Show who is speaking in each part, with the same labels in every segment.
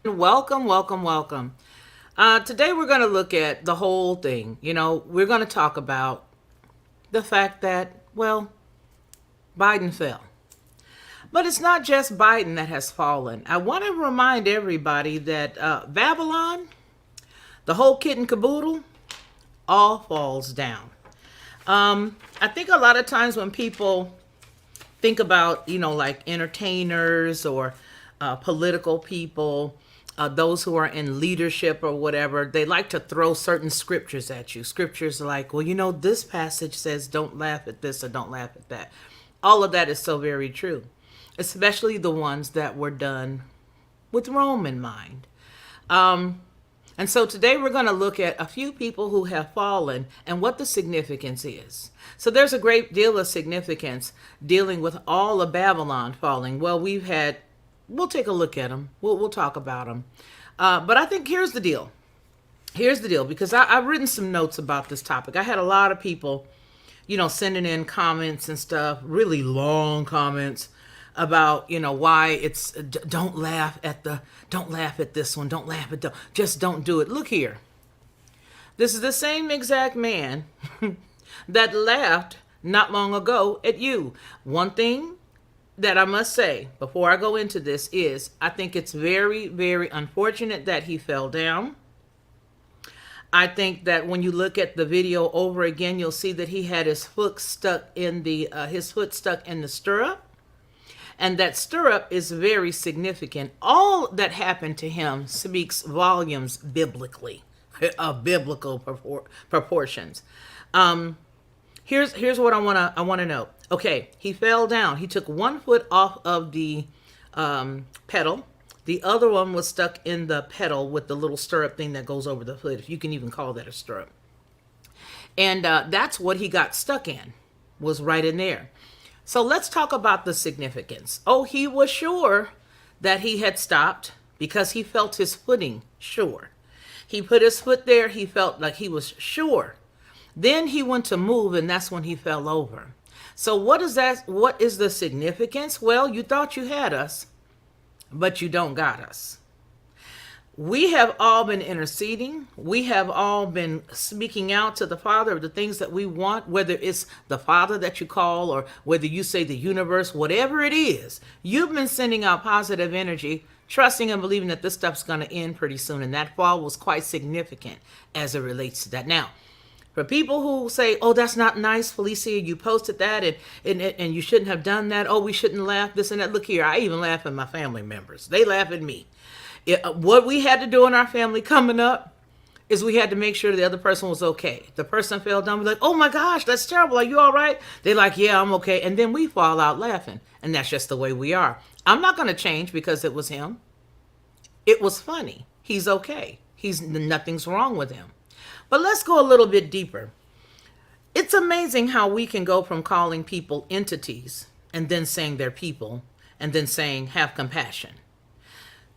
Speaker 1: Welcome, welcome, welcome. Today we're going to look at the whole thing. We're going to talk about the fact that, well, Biden fell. But it's not just Biden that has fallen. I want to remind everybody that Babylon, the whole kit and caboodle, all falls down. I think a lot of times when people think about, like entertainers or political people, those who are in leadership or whatever, they like to throw certain scriptures at you. Scriptures like, well, this passage says don't laugh at this or don't laugh at that. All of that is so very true, especially the ones that were done with Rome in mind. And so today we're going to look at a few people who have fallen and what the significance is. So there's a great deal of significance dealing with all of Babylon falling. Well, we'll take a look at them. We'll talk about them. But I think here's the deal. Because I've written some notes about this topic. I had a lot of people, sending in comments and stuff, really long comments about why it's don't laugh at this one, don't laugh at just don't do it. Look here, this is the same exact man that laughed not long ago at you. One thing that I must say before I go into this is I think it's very, very unfortunate that he fell down. I think that when you look at the video over again, you'll see that he had his foot stuck in the stirrup. And that stirrup is very significant. All that happened to him speaks volumes biblically, of biblical proportions. Here's what I wanna know. Okay, he fell down. He took one foot off of the pedal. The other one was stuck in the pedal with the little stirrup thing that goes over the foot, if you can even call that a stirrup. And that's what he got stuck in, was right in there. So let's talk about the significance. Oh, he was sure that he had stopped because he felt his footing sure. He put his foot there. He felt like he was sure. Then he went to move, and that's when he fell over. So what is that? What is the significance? Well, you thought you had us, but you don't got us. We have all been interceding. We have all been speaking out to the Father of the things that we want, whether it's the Father that you call or whether you say the universe, whatever it is. You've been sending out positive energy, trusting and believing that this stuff's going to end pretty soon. And that fall was quite significant as it relates to that. Now, for people who say, oh, that's not nice, Felicia, you posted that and you shouldn't have done that. Oh, we shouldn't laugh, this and that. Look here, I even laugh at my family members. They laugh at me. What we had to do in our family coming up is we had to make sure the other person was okay. The person fell down, we're like, oh my gosh, that's terrible. Are you all right? They're like, yeah, I'm okay. And then we fall out laughing. And that's just the way we are. I'm not going to change because it was him. It was funny. He's okay. Nothing's wrong with him. But let's go a little bit deeper. It's amazing how we can go from calling people entities and then saying they're people and then saying have compassion.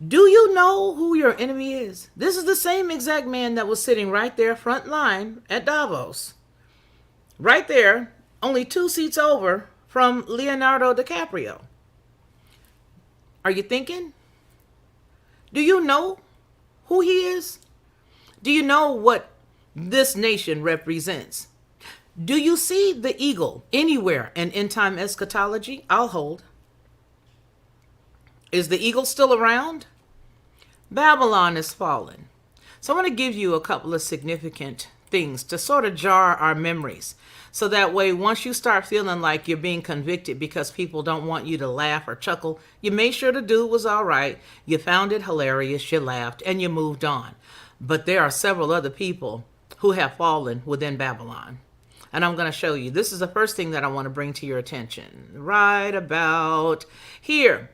Speaker 1: Do you know who your enemy is? This is the same exact man that was sitting right there front line at Davos. Right there, only 2 seats over from Leonardo DiCaprio. Are you thinking? Do you know who he is? Do you know what this nation represents? Do you see the eagle anywhere in end time eschatology? I'll hold. Is the eagle still around? Babylon is fallen. So I want to give you a couple of significant things to sort of jar our memories. So that way, once you start feeling like you're being convicted because people don't want you to laugh or chuckle, you made sure the dude was all right. You found it hilarious. You laughed and you moved on. But there are several other people who have fallen within Babylon. And I'm going to show you. This is the first thing that I want to bring to your attention. Right about here,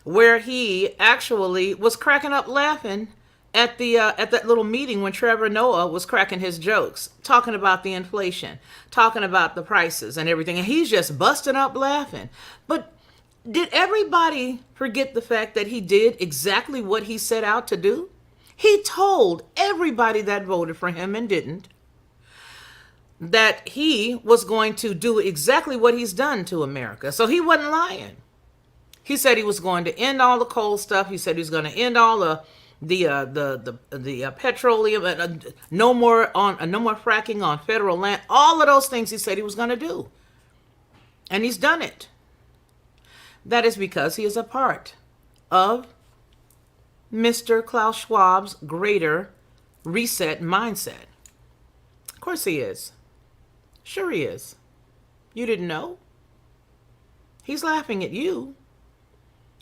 Speaker 1: where he actually was cracking up laughing at that little meeting when Trevor Noah was cracking his jokes, talking about the inflation, talking about the prices and everything. And he's just busting up laughing. But did everybody forget the fact that he did exactly what he set out to do? He told everybody that voted for him and didn't that he was going to do exactly what he's done to America. So he wasn't lying. He said he was going to end all the coal stuff. He said he was going to end all the petroleum, no more fracking on federal land. All of those things he said he was going to do, and he's done it. That is because he is a part of Mr. Klaus Schwab's greater reset mindset. Of course he is. Sure he is. You didn't know? He's laughing at you.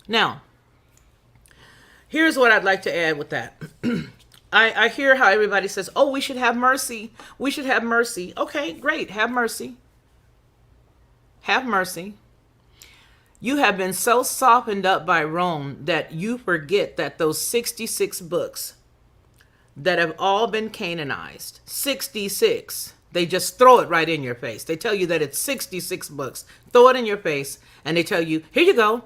Speaker 1: Now, here's what I'd like to add with that. I hear how everybody says, oh, we should have mercy. We should have mercy. Okay, great. Have mercy. Have mercy. You have been so softened up by Rome that you forget that those 66 books that have all been canonized, 66, they just throw it right in your face. They tell you that it's 66 books, throw it in your face, and they tell you, here you go.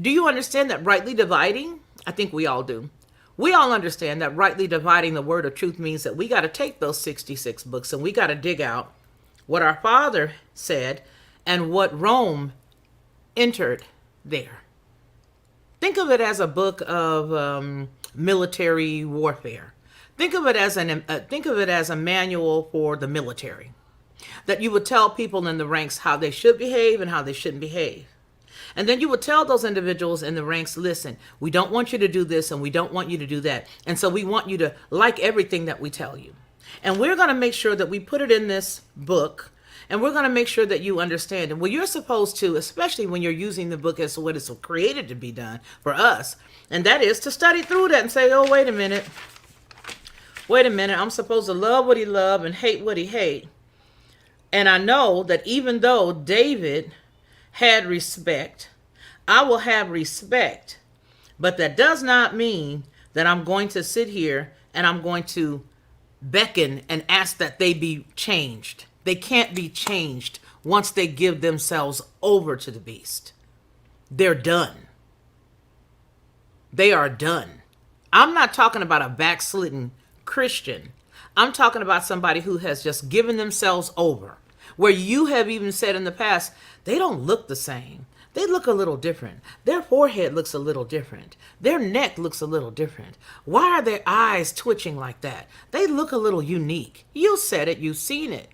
Speaker 1: Do you understand that rightly dividing? I think we all do. We all understand that rightly dividing the word of truth means that we got to take those 66 books and we got to dig out what our Father said and what Rome entered there. Think of it as a book of military warfare. Think of it as a manual for the military, that you would tell people in the ranks how they should behave and how they shouldn't behave. And then you would tell those individuals in the ranks, listen, we don't want you to do this and we don't want you to do that. And so we want you to like everything that we tell you. And we're going to make sure that we put it in this book. And we're going to make sure that you understand. And what you're supposed to, especially when you're using the book as what it's created to be done for us, and that is to study through that and say, oh, wait a minute. I'm supposed to love what he loved and hate what he hate. And I know that even though David had respect, I will have respect. But that does not mean that I'm going to sit here and I'm going to beckon and ask that they be changed. They can't be changed once they give themselves over to the beast. They're done. They are done. I'm not talking about a backslidden Christian. I'm talking about somebody who has just given themselves over, where you have even said in the past, they don't look the same. They look a little different. Their forehead looks a little different. Their neck looks a little different. Why are their eyes twitching like that? They look a little unique. You said it. You've seen it.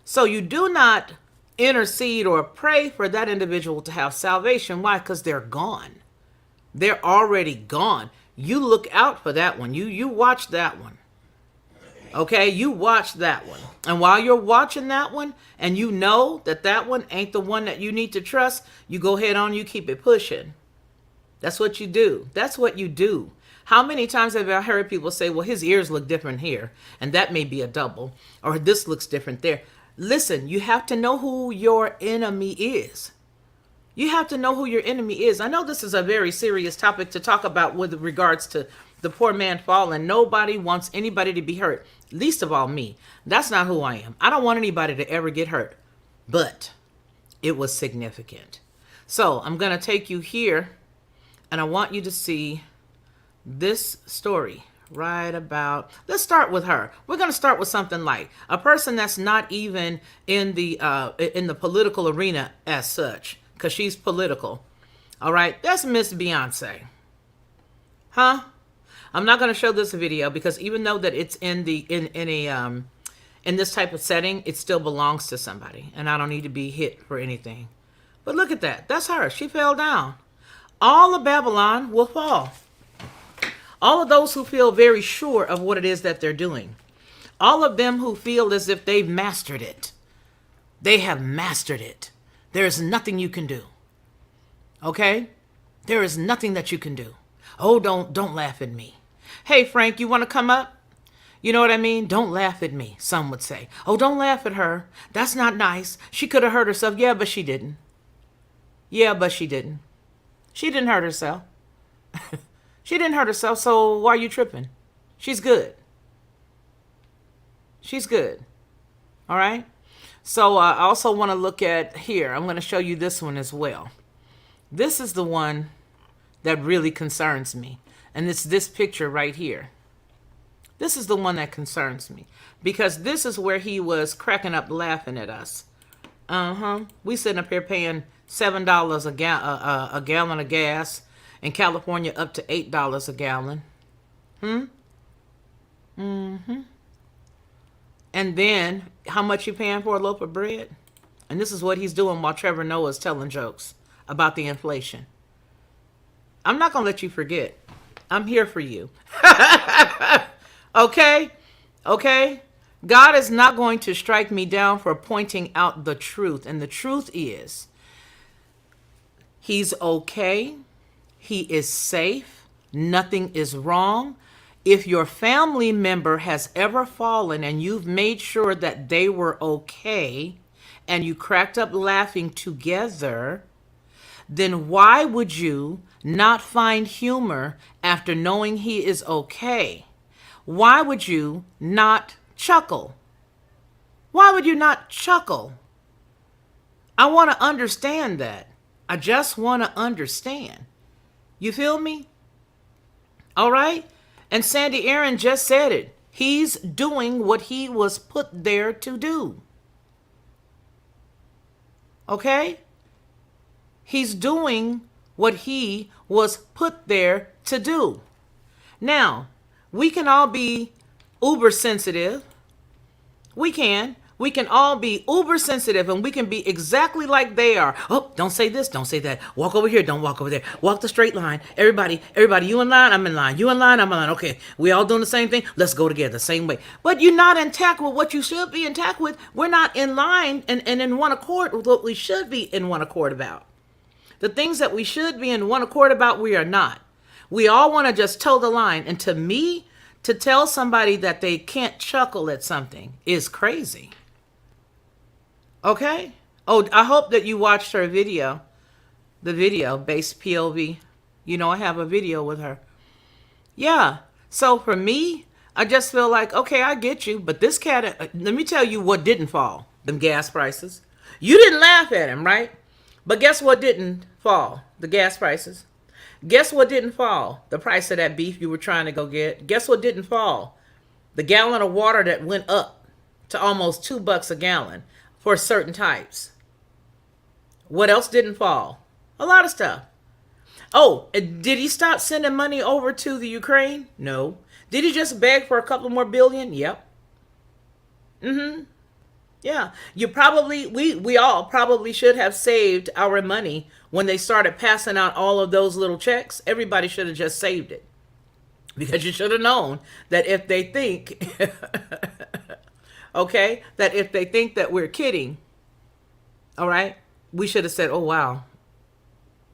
Speaker 1: So you do not intercede or pray for that individual to have salvation. Why? Because they're gone. They're already gone. You look out for that one. You watch that one. Okay, you watch that one. And while you're watching that one and you know that that one ain't the one that you need to trust, you go ahead on, you keep it pushing. That's what you do. That's what you do. How many times have I heard people say, well, his ears look different here, and that may be a double, or this looks different there. Listen, you have to know who your enemy is. You have to know who your enemy is. I know this is a very serious topic to talk about with regards to the poor man falling. Nobody wants anybody to be hurt, least of all me. That's not who I am. I don't want anybody to ever get hurt, but it was significant. So I'm going to take you here, and I want you to see this story right about, let's start with her. We're going to start with something light. A person that's not even in the political arena as such, because she's political. All right, that's Miss Beyonce. Huh? I'm not going to show this video because even though that it's in this type of setting, it still belongs to somebody, and I don't need to be hit for anything. But look at that. That's her. She fell down. All of Babylon will fall. All of those who feel very sure of what it is that they're doing. All of them who feel as if they've mastered it. They have mastered it. There is nothing you can do. Okay? There is nothing that you can do. Oh, don't laugh at me. Hey, Frank, you want to come up? You know what I mean? Don't laugh at me, some would say. Oh, don't laugh at her. That's not nice. She could have hurt herself. Yeah, but she didn't. Yeah, but she didn't. She didn't hurt herself. She didn't hurt herself, so why are you tripping? She's good. She's good. All right? So I also want to look at here. I'm going to show you this one as well. This is the one that really concerns me. And it's this picture right here. This is the one that concerns me. Because this is where he was cracking up laughing at us. We sitting up here paying $7 a gallon of gas. In California, up to $8 a gallon. And then, how much you paying for a loaf of bread? And this is what he's doing while Trevor Noah's telling jokes about the inflation. I'm not going to let you forget. I'm here for you. Okay? Okay? God is not going to strike me down for pointing out the truth. And the truth is, he's okay. He is safe. Nothing is wrong. If your family member has ever fallen and you've made sure that they were okay and you cracked up laughing together, then why would you not find humor after knowing he is okay? Why would you not chuckle? Why would you not chuckle? I want to understand that. I just want to understand. You feel me? All right? And Sandy Aaron just said it. He's doing what he was put there to do. Okay? He's doing what he was put there to do. Now, we can all be uber sensitive. We can. We can all be uber sensitive and we can be exactly like they are. Oh, don't say this, don't say that. Walk over here, don't walk over there. Walk the straight line. Everybody, you in line, I'm in line. You in line, I'm in line. Okay, we all doing the same thing. Let's go together the same way. But you're not intact with what you should be intact with. We're not in line and in one accord with what we should be in one accord about. The things that we should be in one accord about, we are not. We all want to just toe the line. And to me, to tell somebody that they can't chuckle at something is crazy. Okay? Oh, I hope that you watched her video. The video, based POV. You know, I have a video with her. Yeah. So for me, I just feel like, okay, I get you. But this cat, let me tell you what didn't fall. Them gas prices. You didn't laugh at him, right? But guess what didn't fall? The gas prices. Guess what didn't fall? The price of that beef you were trying to go get. Guess what didn't fall? The gallon of water that went up to almost $2 a gallon for certain types. What else didn't fall? A lot of stuff. Oh, did he stop sending money over to the Ukraine? No. Did he just beg for a couple more billion? Yep. Yeah. You probably, we all probably should have saved our money when they started passing out all of those little checks. Everybody should have just saved it. Because you should have known that if they think, okay, that if they think that we're kidding, all right, we should have said, oh, wow,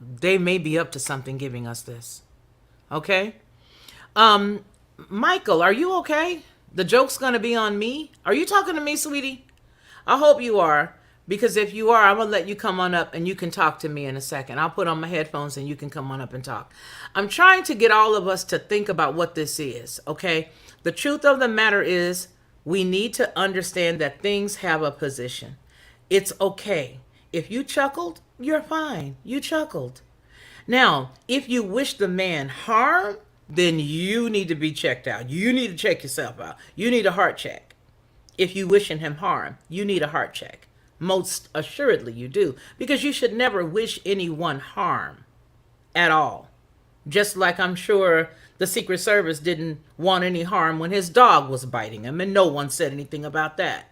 Speaker 1: they may be up to something giving us this. Okay. Michael, are you okay? The joke's going to be on me. Are you talking to me, sweetie? I hope you are, because if you are, I'm going to let you come on up and you can talk to me in a second. I'll put on my headphones and you can come on up and talk. I'm trying to get all of us to think about what this is, okay? The truth of the matter is we need to understand that things have a position. It's okay. If you chuckled, you're fine. You chuckled. Now, if you wish the man harm, then you need to be checked out. You need to check yourself out. You need a heart check. If you wishing him harm, you need a heart check. Most assuredly you do, because you should never wish anyone harm at all. Just like I'm sure the Secret Service didn't want any harm when his dog was biting him, and no one said anything about that.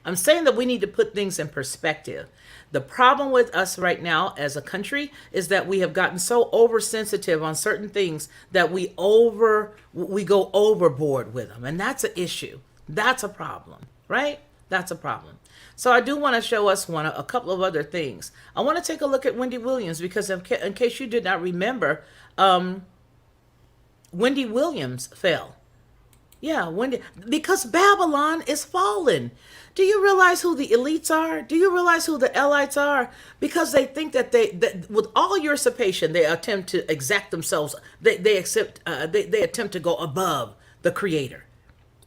Speaker 1: I'm saying that we need to put things in perspective. The problem with us right now as a country is that we have gotten so oversensitive on certain things that we go overboard with them, and that's an issue. That's a problem, right? That's a problem. So I do want to show us a couple of other things. I want to take a look at Wendy Williams because in case you did not remember, Wendy Williams fell. Yeah, because Babylon is fallen. Do you realize who the elites are? Do you realize who the elites are? Because they think that that with all usurpation, they attempt to exact themselves. They attempt to go above the Creator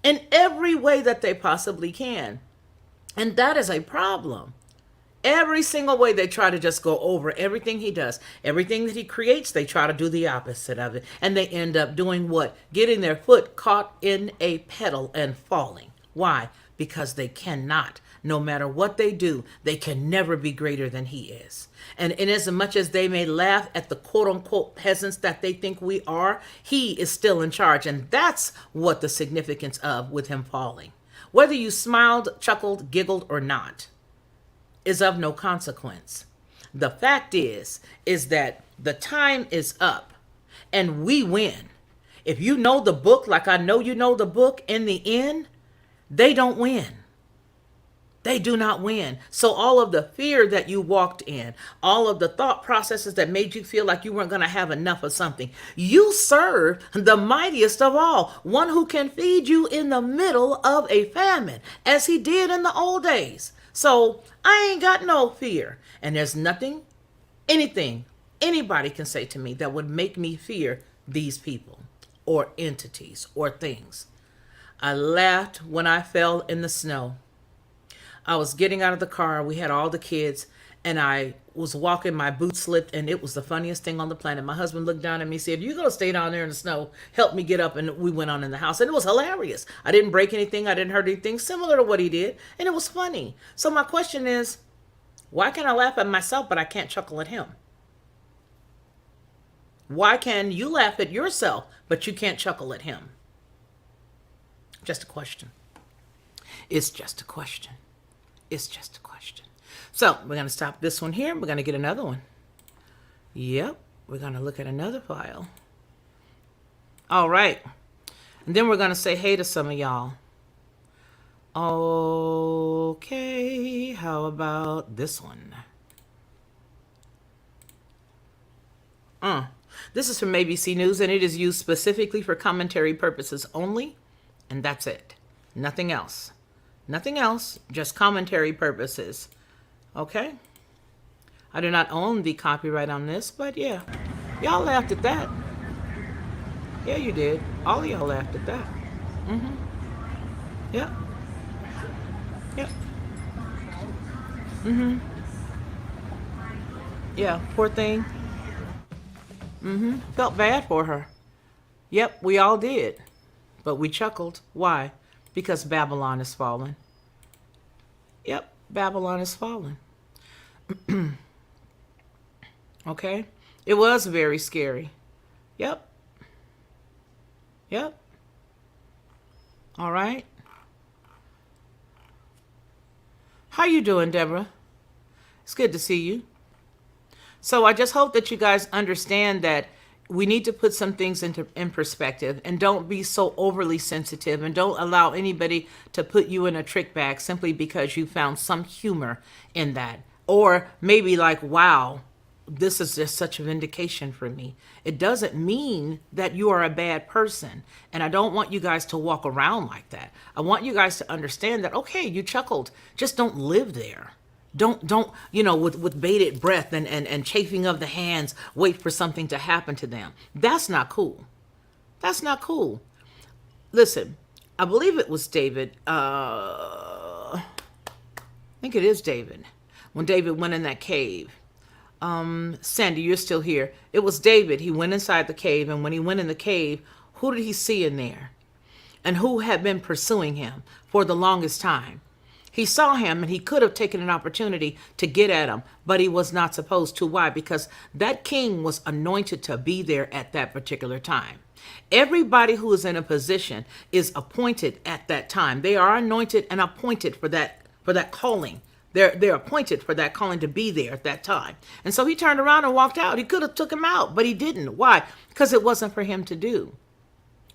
Speaker 1: in every way that they possibly can. And that is a problem. Every single way they try to just go over everything he does. Everything that he creates, they try to do the opposite of it. And they end up doing what? Getting their foot caught in a pedal and falling. Why? Because they cannot no matter what they do, they can never be greater than he is. And as much as they may laugh at the quote unquote peasants that they think we are, he is still in charge. And that's what the significance of with him falling. Whether you smiled, chuckled, giggled, or not is of no consequence. The fact is that the time is up and we win. If you know the book, like I know you know the book, in the end, they don't win. They do not win. So all of the fear that you walked in, all of the thought processes that made you feel like you weren't going to have enough of something, you serve the mightiest of all, one who can feed you in the middle of a famine, as he did in the old days. So I ain't got no fear. And there's nothing, anything, anybody can say to me that would make me fear these people or entities or things. I laughed when I fell in the snow. I was getting out of the car. We had all the kids, and I was walking. My boots slipped, and it was the funniest thing on the planet. My husband looked down at me and said, "You're going to stay down there in the snow. Help me get up." And we went on in the house, and it was hilarious. I didn't break anything. I didn't hurt anything, similar to what he did, and it was funny. So my question is, why can I laugh at myself, but I can't chuckle at him? Why can you laugh at yourself, but you can't chuckle at him? Just a question. It's just a question. It's just a question. So we're going to stop this one here. We're going to get another one. Yep. We're going to look at another file. All right. And then we're going to say hey to some of y'all. Okay. How about this one? This is from ABC News, and it is used specifically for commentary purposes only. And that's it. Nothing else. Nothing else, just commentary purposes. Okay? I do not own the copyright on this, but yeah. Y'all laughed at that. Yeah, you did. All of y'all laughed at that. Yep. Yep. Yeah, poor thing. Felt bad for her. Yep, we all did. But we chuckled. Why? Because Babylon is fallen. Yep, Babylon is fallen. Okay? It was very scary. Yep. Yep. All right. How you doing, Deborah? It's good to see you. So I just hope that you guys understand that we need to put some things in perspective, and don't be so overly sensitive, and don't allow anybody to put you in a trick bag simply because you found some humor in that. Or maybe like, wow, this is just such a vindication for me. It doesn't mean that you are a bad person. And I don't want you guys to walk around like that. I want you guys to understand that, okay, you chuckled. Just don't live there. Don't, with bated breath and chafing of the hands, wait for something to happen to them. That's not cool. That's not cool. Listen, I believe it was David. I think it is David. When David went in that cave. Sandy, you're still here. It was David. He went inside the cave, and when he went in the cave, who did he see in there? And who had been pursuing him for the longest time? He saw him, and he could have taken an opportunity to get at him, but he was not supposed to. Why? Because that king was anointed to be there at that particular time. Everybody who is in a position is appointed at that time. They are anointed and appointed for that calling. They're appointed for that calling to be there at that time. And so he turned around and walked out. He could have took him out, but he didn't. Why? Because it wasn't for him to do.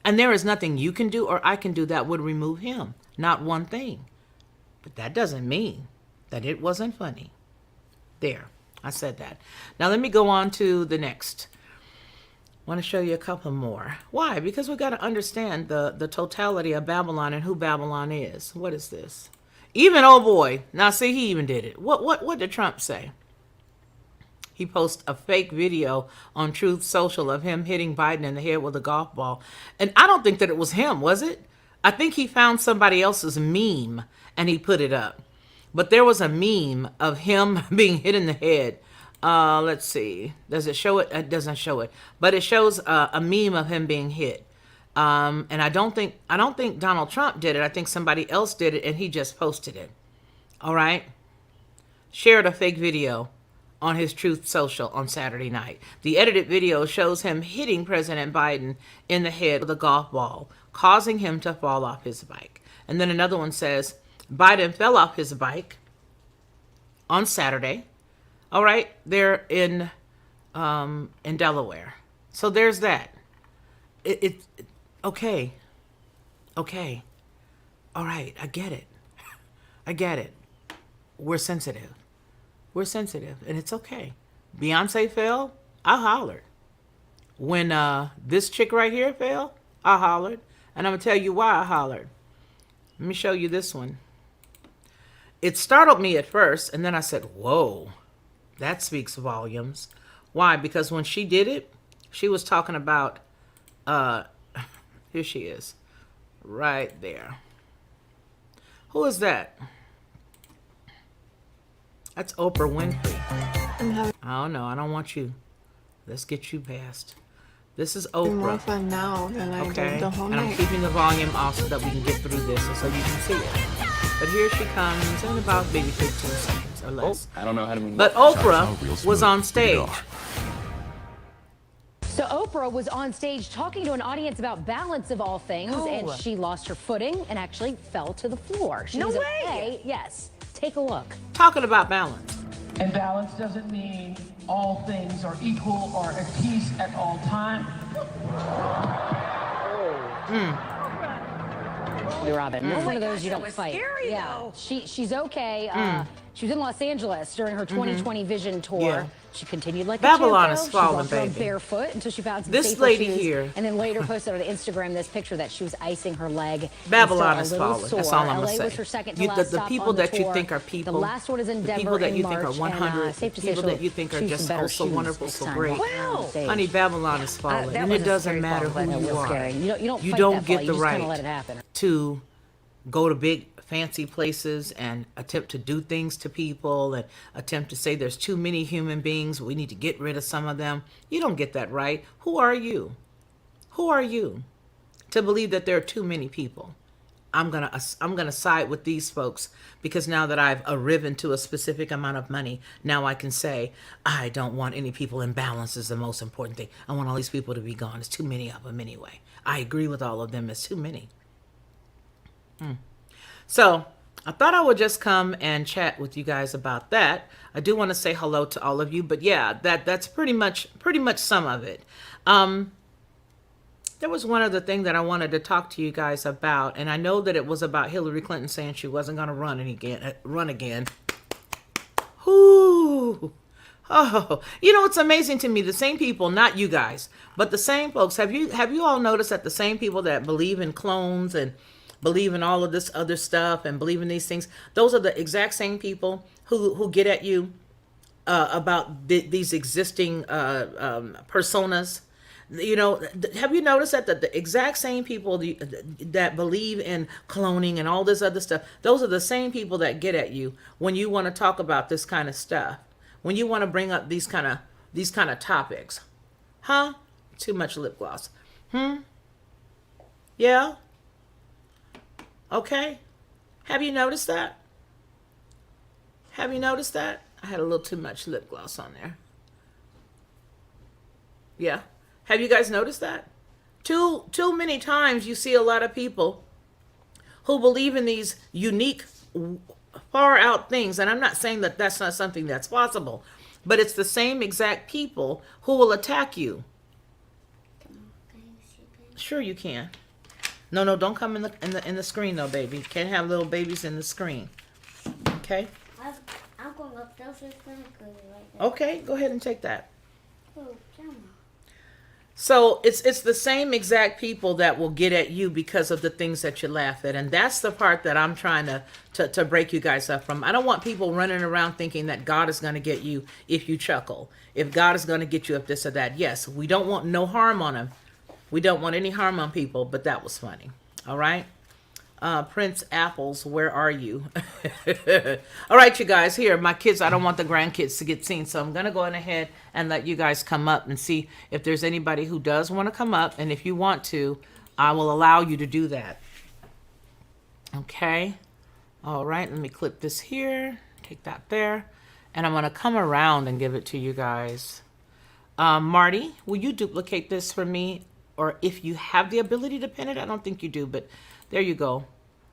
Speaker 1: And there is nothing you can do or I can do that would remove him. Not one thing. But that doesn't mean that it wasn't funny. There, I said that. Now let me go on to the next. I want to show you a couple more. Why? Because we got to understand the totality of Babylon and who Babylon is. What is this? Even, oh boy. Now see, he even did it. What did Trump say? He posted a fake video on Truth Social of him hitting Biden in the head with a golf ball. And I don't think that it was him, was it? I think he found somebody else's meme and he put it up. But there was a meme of him being hit in the head. Let's see. Does it show it? It doesn't show it. But it shows a meme of him being hit. And I don't think Donald Trump did it. I think somebody else did it and he just posted it. all right, shared a fake video on his Truth Social on Saturday night. The edited video shows him hitting President Biden in the head with a golf ball, causing him to fall off his bike. And then another one says, Biden fell off his bike on Saturday. All right, they're in Delaware. So there's that. Okay. Okay. All right, I get it. I get it. We're sensitive. We're sensitive, and it's okay. Beyonce fell, I hollered. When this chick right here fell, I hollered. And I'm going to tell you why I hollered. Let me show you this one. It startled me at first, and then I said, whoa, that speaks volumes. Why? Because when she did it, she was talking about, here she is, right there. Who is that? That's Oprah Winfrey. I don't know. I don't want you. Let's get you past. This is Oprah.
Speaker 2: More fun now than I did the whole
Speaker 1: and
Speaker 2: night.
Speaker 1: I'm keeping the volume off so that we can get through this and so you can see it. But here she comes in about maybe 15 seconds or less.
Speaker 3: I don't know how to move.
Speaker 1: But Oprah was on stage.
Speaker 4: So Oprah was on stage talking to an audience about balance of all things, and she lost her footing and actually fell to the floor. She was okay. Yes. Take a look.
Speaker 1: Talking about balance.
Speaker 5: And balance doesn't mean all things are equal or at peace at all times.
Speaker 4: Robin, one of those you don't fight.
Speaker 6: Scary,
Speaker 4: yeah,
Speaker 6: though.
Speaker 4: She's okay. She was in Los Angeles during her 2020 Vision Tour.
Speaker 1: Yeah.
Speaker 4: She continued like
Speaker 1: Babylon
Speaker 4: a
Speaker 1: is
Speaker 4: champ,
Speaker 1: falling,
Speaker 4: she walked around
Speaker 1: baby.
Speaker 4: barefoot until she found some
Speaker 1: This
Speaker 4: safer
Speaker 1: lady
Speaker 4: shoes,
Speaker 1: here.
Speaker 4: and then later posted on Instagram this picture that she was icing her leg.
Speaker 1: Babylon
Speaker 4: and
Speaker 1: is
Speaker 4: still a little
Speaker 1: falling.
Speaker 4: sore.
Speaker 1: That's all I'm
Speaker 4: LA
Speaker 1: gonna say.
Speaker 4: was her second to
Speaker 1: You-
Speaker 4: last
Speaker 1: the
Speaker 4: stop
Speaker 1: people
Speaker 4: on the
Speaker 1: that you
Speaker 4: tour.
Speaker 1: think are people,
Speaker 4: The last one is in
Speaker 1: the
Speaker 4: Denver
Speaker 1: people that
Speaker 4: in
Speaker 1: you think are
Speaker 4: March,
Speaker 1: 100,
Speaker 4: and, safe to say
Speaker 1: people
Speaker 4: she'll
Speaker 1: that you think are
Speaker 4: choose
Speaker 1: just
Speaker 4: some better
Speaker 1: so
Speaker 4: shoes
Speaker 1: wonderful,
Speaker 4: this
Speaker 1: so
Speaker 4: time
Speaker 1: great.
Speaker 4: walking on stage.
Speaker 1: Honey, Babylon is falling,
Speaker 4: That
Speaker 1: and
Speaker 4: was
Speaker 1: it
Speaker 4: a
Speaker 1: doesn't
Speaker 4: scary
Speaker 1: matter
Speaker 4: fall, but
Speaker 1: who
Speaker 4: real
Speaker 1: you are.
Speaker 4: scary. You don't
Speaker 1: You
Speaker 4: fight
Speaker 1: don't
Speaker 4: that
Speaker 1: get
Speaker 4: fall,
Speaker 1: the
Speaker 4: you just kinda
Speaker 1: right
Speaker 4: let it happen.
Speaker 1: to go to big fancy places and attempt to do things to people and attempt to say there's too many human beings, we need to get rid of some of them. You don't get that right. Who are you? Who are you to believe that there are too many people? I'm gonna side with these folks because now that I've arriven to a specific amount of money, now I can say I don't want any people in balance is the most important thing. I want all these people to be gone. It's too many of them anyway. I agree with all of them. It's too many. So I thought I would just come and chat with you guys about that. I do want to say hello to all of you, but yeah, that's pretty much some of it. There was one other thing that I wanted to talk to you guys about, and I know that it was about Hillary Clinton saying she wasn't going to run again. Whoo! Oh, you know, it's amazing to me. The same people, not you guys, but the same folks. Have you all noticed that the same people that believe in clones and believe in all of this other stuff and believe in these things, those are the exact same people who get at you about these existing personas. You know, have you noticed that the exact same people that believe in cloning and all this other stuff, those are the same people that get at you when you want to talk about this kind of stuff, when you want to bring up these kind of topics. Huh? Too much lip gloss. Yeah? Okay. Have you noticed that? Have you noticed that? I had a little too much lip gloss on there. Yeah. Have you guys noticed that? Too many times you see a lot of people who believe in these unique, far out things. And I'm not saying that that's not something that's possible, but it's the same exact people who will attack you. Sure you can. No, don't come in the screen though, baby. Can't have little babies in the screen. Okay?
Speaker 6: I'm going upstairs. It's going to go right there.
Speaker 1: Okay, go ahead and take that.
Speaker 6: Oh, camera.
Speaker 1: So it's the same exact people that will get at you because of the things that you laugh at. And that's the part that I'm trying to break you guys up from. I don't want people running around thinking that God is going to get you if you chuckle. If God is going to get you if this or that. Yes, we don't want no harm on them. We don't want any harm on people, but that was funny. All right. Prince Apples, where are you? All right, you guys, here, my kids, I don't want the grandkids to get seen, so I'm going to go ahead and let you guys come up and see if there's anybody who does want to come up, and if you want to, I will allow you to do that. Okay, All right, let me clip this here. Take that there. And I'm going to come around and give it to you guys. Marty, will you duplicate this for me? Or if you have the ability to pin it, I don't think you do, but there you go.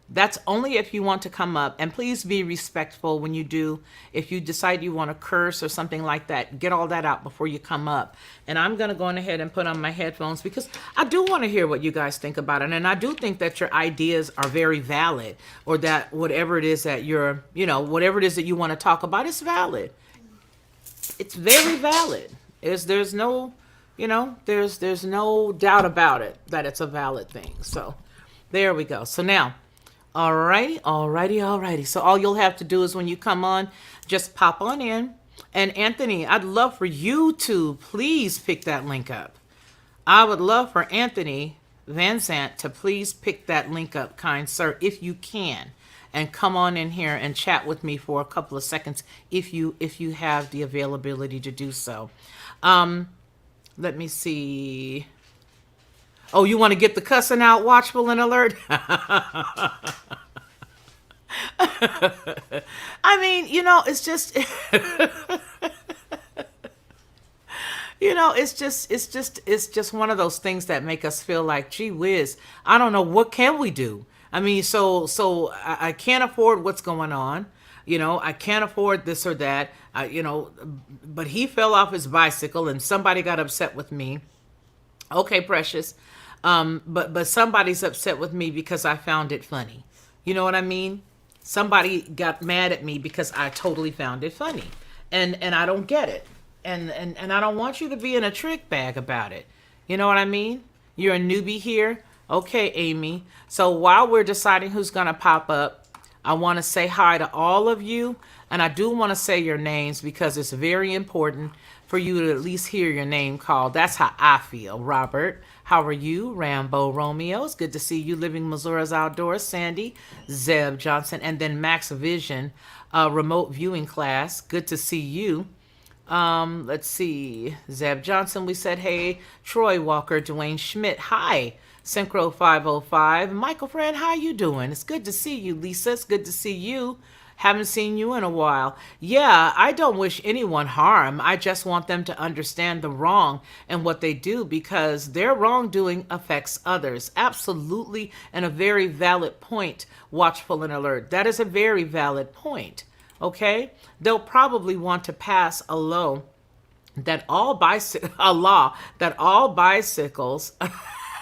Speaker 1: That's only if you want to come up. And please be respectful when you do. If you decide you want to curse or something like that, get all that out before you come up. And I'm going to go ahead and put on my headphones because I do want to hear what you guys think about it. And I do think that your ideas are very valid, or that whatever it is that you're, whatever it is that you want to talk about is valid. It's very valid. There's no, there's no doubt about it that it's a valid thing. So there we go. So now, alrighty. So all you'll have to do is when you come on, just pop on in. And Anthony, I'd love for you to please pick that link up. I would love for Anthony Van Zant to please pick that link up, kind sir, if you can. And come on in here and chat with me for a couple of seconds if you have the availability to do so. Let me see. Oh, you want to get the cussing out, watchful and alert? I mean, it's just it's just one of those things that make us feel like, gee whiz, I don't know, what can we do? I mean, so I can't afford what's going on. I can't afford this or that. But he fell off his bicycle and somebody got upset with me. Okay, precious. But somebody's upset with me because I found it funny. You know what I mean? Somebody got mad at me because I totally found it funny. And I don't get it. And I don't want you to be in a trick bag about it. You know what I mean? You're a newbie here. Okay, Amy. So while we're deciding who's going to pop up, I want to say hi to all of you. And I do want to say your names because it's very important for you to at least hear your name called. That's how I feel. Robert, how are you? Rambo Romeo, it's good to see you. Living Missouri's Outdoors, Sandy, Zeb Johnson, and then Max Vision, remote viewing class. Good to see you. Let's see. Zeb Johnson, we said hey. Troy Walker, Dwayne Schmidt, hi. Synchro 505. Michael Friend, how you doing? It's good to see you, Lisa. It's good to see you. Haven't seen you in a while. Yeah, I don't wish anyone harm. I just want them to understand the wrong and what they do because their wrongdoing affects others. Absolutely, and a very valid point, watchful and alert. That is a very valid point, okay? They'll probably want to pass a law that all bicycles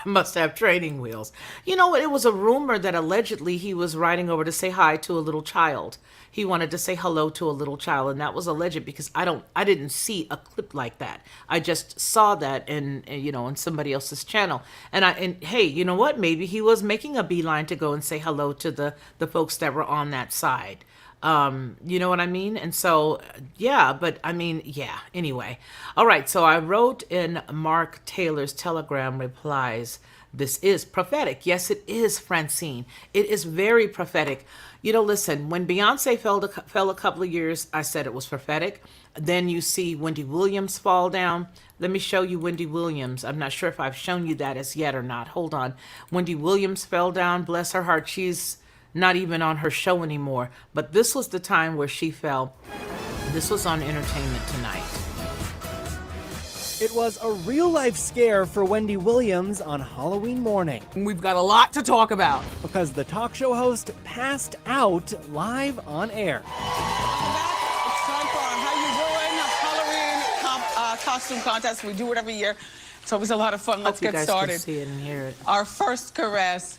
Speaker 1: must have training wheels. You know what? It was a rumor that allegedly he was riding over to say hi to a little child. He wanted to say hello to a little child, and that was alleged because I didn't see a clip like that. I just saw that in somebody else's channel. And hey, you know what? Maybe he was making a beeline to go and say hello to the folks that were on that side. You know what I mean? And so, yeah, but I mean, yeah, anyway. All right. So I wrote in Mark Taylor's Telegram replies, this is prophetic. Yes, it is, Francine. It is very prophetic. Listen, when Beyonce fell a couple of years, I said it was prophetic. Then you see Wendy Williams fall down. Let me show you Wendy Williams. I'm not sure if I've shown you that as yet or not. Hold on. Wendy Williams fell down. Bless her heart. She's not even on her show anymore. But this was the time where she fell. This was on Entertainment Tonight.
Speaker 3: It was a real-life scare for Wendy Williams on Halloween morning.
Speaker 7: We've got a lot to talk about.
Speaker 3: Because the talk show host passed out live on air.
Speaker 7: It's time for our How You Doing Halloween costume contest. We do it every year. It's always a lot of fun. Let's get started.
Speaker 1: Can see it and hear it.
Speaker 7: Our first caress.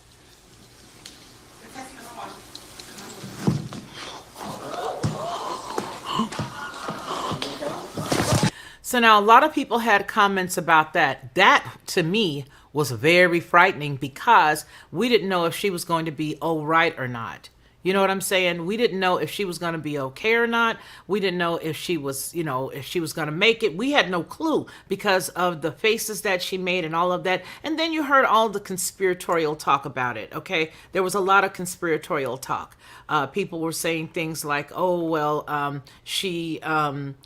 Speaker 1: So now a lot of people had comments about that. That, to me, was very frightening because we didn't know if she was going to be all right or not. You know what I'm saying? We didn't know if she was going to be okay or not. We didn't know if she was, if she was going to make it. We had no clue because of the faces that she made and all of that. And then you heard all the conspiratorial talk about it, okay? There was a lot of conspiratorial talk. People were saying things like, oh, well, she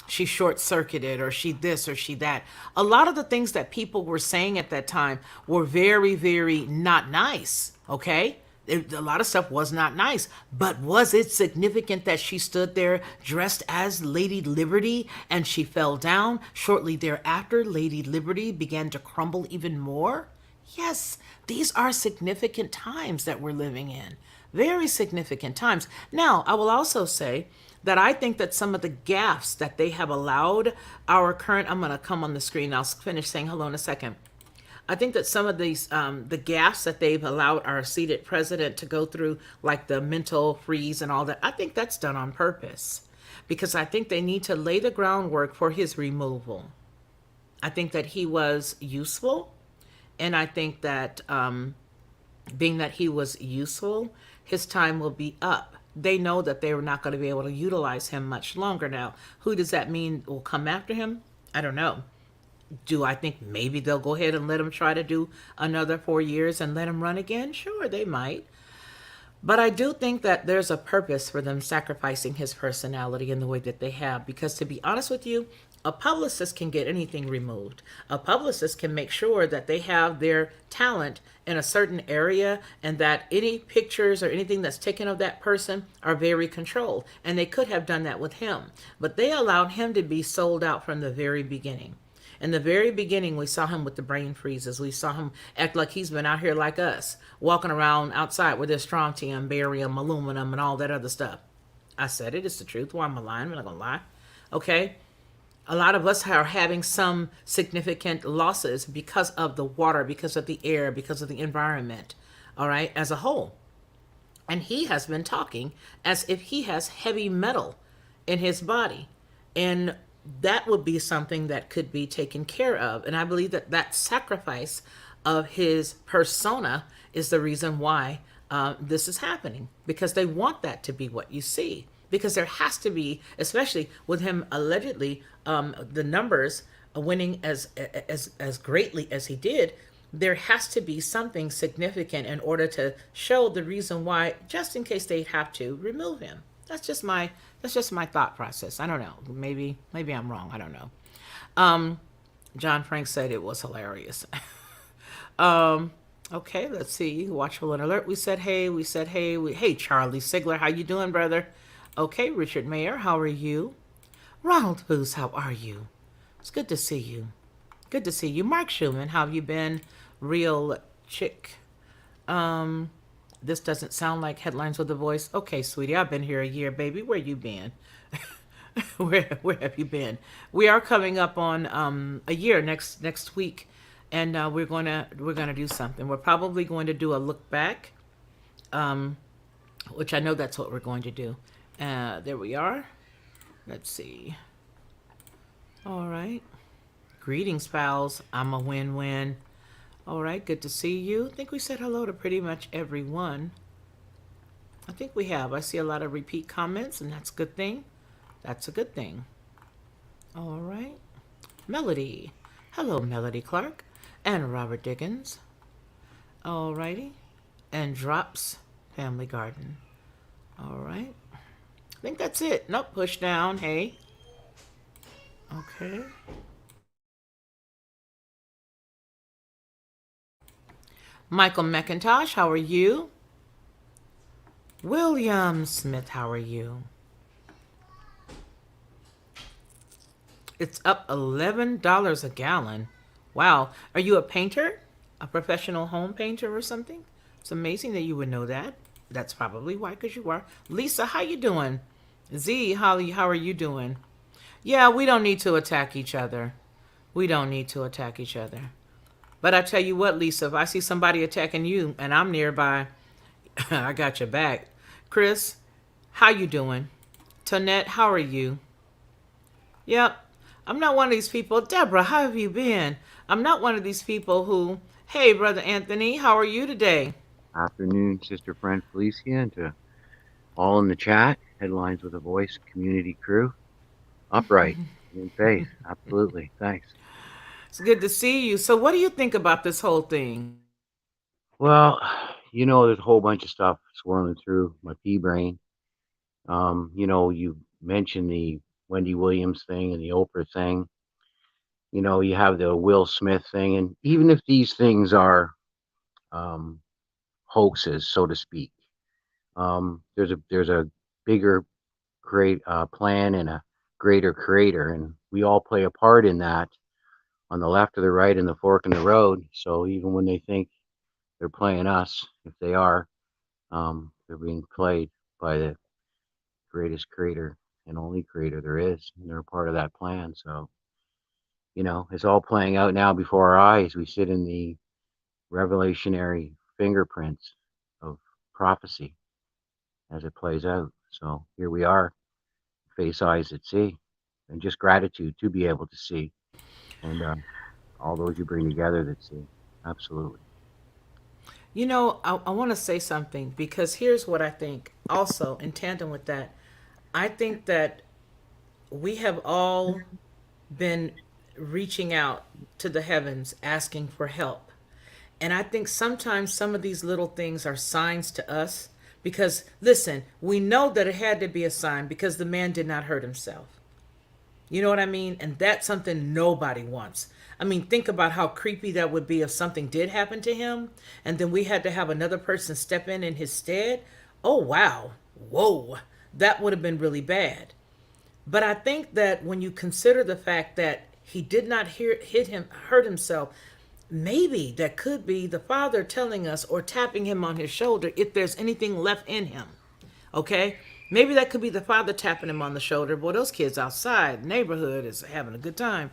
Speaker 1: short-circuited, or she this or she that. A lot of the things that people were saying at that time were very, very not nice, okay? A lot of stuff was not nice, but was it significant that she stood there dressed as Lady Liberty and she fell down? Shortly thereafter, Lady Liberty began to crumble even more. Yes, these are significant times that we're living in. Very significant times. Now, I will also say that I think that some of the gaffes that they have allowed our current, I'm going to come on the screen, I'll finish saying hello in a second. I think that some of these, the gaffes that they've allowed our seated president to go through, like the mental freeze and all that, I think that's done on purpose because I think they need to lay the groundwork for his removal. I think that he was useful, and I think that being that he was useful, his time will be up. They know that they were not going to be able to utilize him much longer now. Who does that mean will come after him? I don't know. Do I think maybe they'll go ahead and let him try to do another 4 years and let him run again? Sure, they might. But I do think that there's a purpose for them sacrificing his personality in the way that they have. Because to be honest with you, a publicist can get anything removed. A publicist can make sure that they have their talent in a certain area and that any pictures or anything that's taken of that person are very controlled. And they could have done that with him. But they allowed him to be sold out from the very beginning. In the very beginning, we saw him with the brain freezes. We saw him act like he's been out here like us, walking around outside with his strontium, barium, aluminum, and all that other stuff. I said it. It's the truth. Why am I lying? I'm not going to lie. Okay? A lot of us are having some significant losses because of the water, because of the air, because of the environment, all right, as a whole. And he has been talking as if he has heavy metal in his body. And that would be something that could be taken care of. And I believe that that sacrifice of his persona is the reason why this is happening, because they want that to be what you see. Because there has to be, especially with him allegedly, the numbers winning as greatly as he did, there has to be something significant in order to show the reason why, just in case they have to remove him. That's just my thought process. I don't know. Maybe I'm wrong. I don't know. John Frank said it was hilarious. Okay, let's see. Watchful and alert. We said hey. Hey, Charlie Sigler, how you doing, brother? Okay, Richard Mayer, how are you? Ronald Booth, how are you? It's good to see you. Good to see you. Mark Schumann, how have you been? Real chick. This doesn't sound like headlines with a voice. Okay, sweetie, I've been here a year, baby. Where you been? where have you been? We are coming up on a year next week, and we're gonna do something. We're probably going to do a look back, which I know that's what we're going to do. There we are. Let's see. All right. Greetings, pals. I'm a win-win. All right, good to see you. I think we said hello to pretty much everyone. I think we have. I see a lot of repeat comments, and that's a good thing. That's a good thing. All right. Melody. Hello, Melody Clark. And Robert Dickens. All righty. And Drops Family Garden. All right. I think that's it. Nope, push down. Hey. Okay. Michael McIntosh, how are you? William Smith, how are you? It's up $11 a gallon. Wow. Are you a painter? A professional home painter or something? It's amazing that you would know that. That's probably why, because you are. Lisa, how you doing? Z, Holly, how are you doing? Yeah, we don't need to attack each other. We don't need to attack each other. But I tell you what, Lisa, if I see somebody attacking you and I'm nearby, I got your back. Chris, how you doing? Tonette, how are you? Yep, I'm not one of these people. Deborah, how have you been? I'm not one of these people who, hey, Brother Anthony, how are you today?
Speaker 8: Afternoon, sister friend Felicia, and to all in the chat, Headlines with a Voice community crew. Upright, in faith, absolutely. Thanks.
Speaker 1: It's good to see you. So what do you think about this whole thing?
Speaker 8: Well, there's a whole bunch of stuff swirling through my pea brain. You mentioned the Wendy Williams thing and the Oprah thing. You have the Will Smith thing. And even if these things are hoaxes, so to speak. There's a bigger great plan and a greater creator, and we all play a part in that on the left or the right and the fork in the road. So even when they think they're playing us, if they are, they're being played by the greatest creator and only creator there is, and they're a part of that plan. So, it's all playing out now before our eyes. We sit in the revelationary fingerprints of prophecy as it plays out. So here we are, face eyes that see, and just gratitude to be able to see, and all those you bring together that see. Absolutely.
Speaker 1: I want to say something because here's what I think. Also, in tandem with that, I think that we have all been reaching out to the heavens asking for help. And I think sometimes some of these little things are signs to us because, listen, we know that it had to be a sign because the man did not hurt himself. You know what I mean? And that's something nobody wants. I mean, think about how creepy that would be if something did happen to him and then we had to have another person step in his stead. Oh, wow. Whoa. That would have been really bad. But I think that when you consider the fact that he did not hurt himself, maybe that could be the Father telling us or tapping him on his shoulder if there's anything left in him. Okay? Maybe that could be the Father tapping him on the shoulder. Boy, those kids outside, neighborhood is having a good time.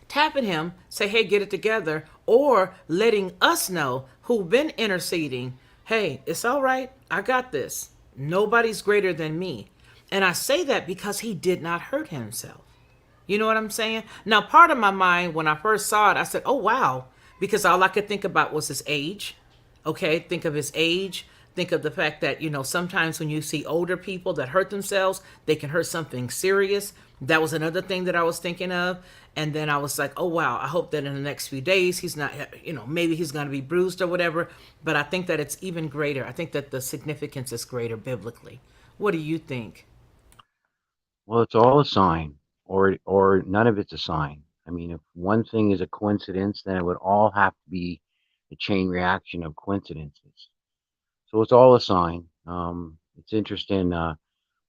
Speaker 1: Tapping him, say, hey, get it together, or letting us know who've been interceding, hey, it's all right. I got this. Nobody's greater than me. And I say that because he did not hurt himself. You know what I'm saying? Now, part of my mind, when I first saw it, I said, oh, wow. Because all I could think about was his age. Okay, think of his age. Think of the fact that, sometimes when you see older people that hurt themselves, they can hurt something serious. That was another thing that I was thinking of. And then I was like, oh, wow, I hope that in the next few days he's not, maybe he's going to be bruised or whatever. But I think that it's even greater. I think that the significance is greater biblically. What do you think?
Speaker 8: Well, it's all a sign, or none of it's a sign. I mean, if one thing is a coincidence, then it would all have to be a chain reaction of coincidences. So it's all a sign. It's interesting.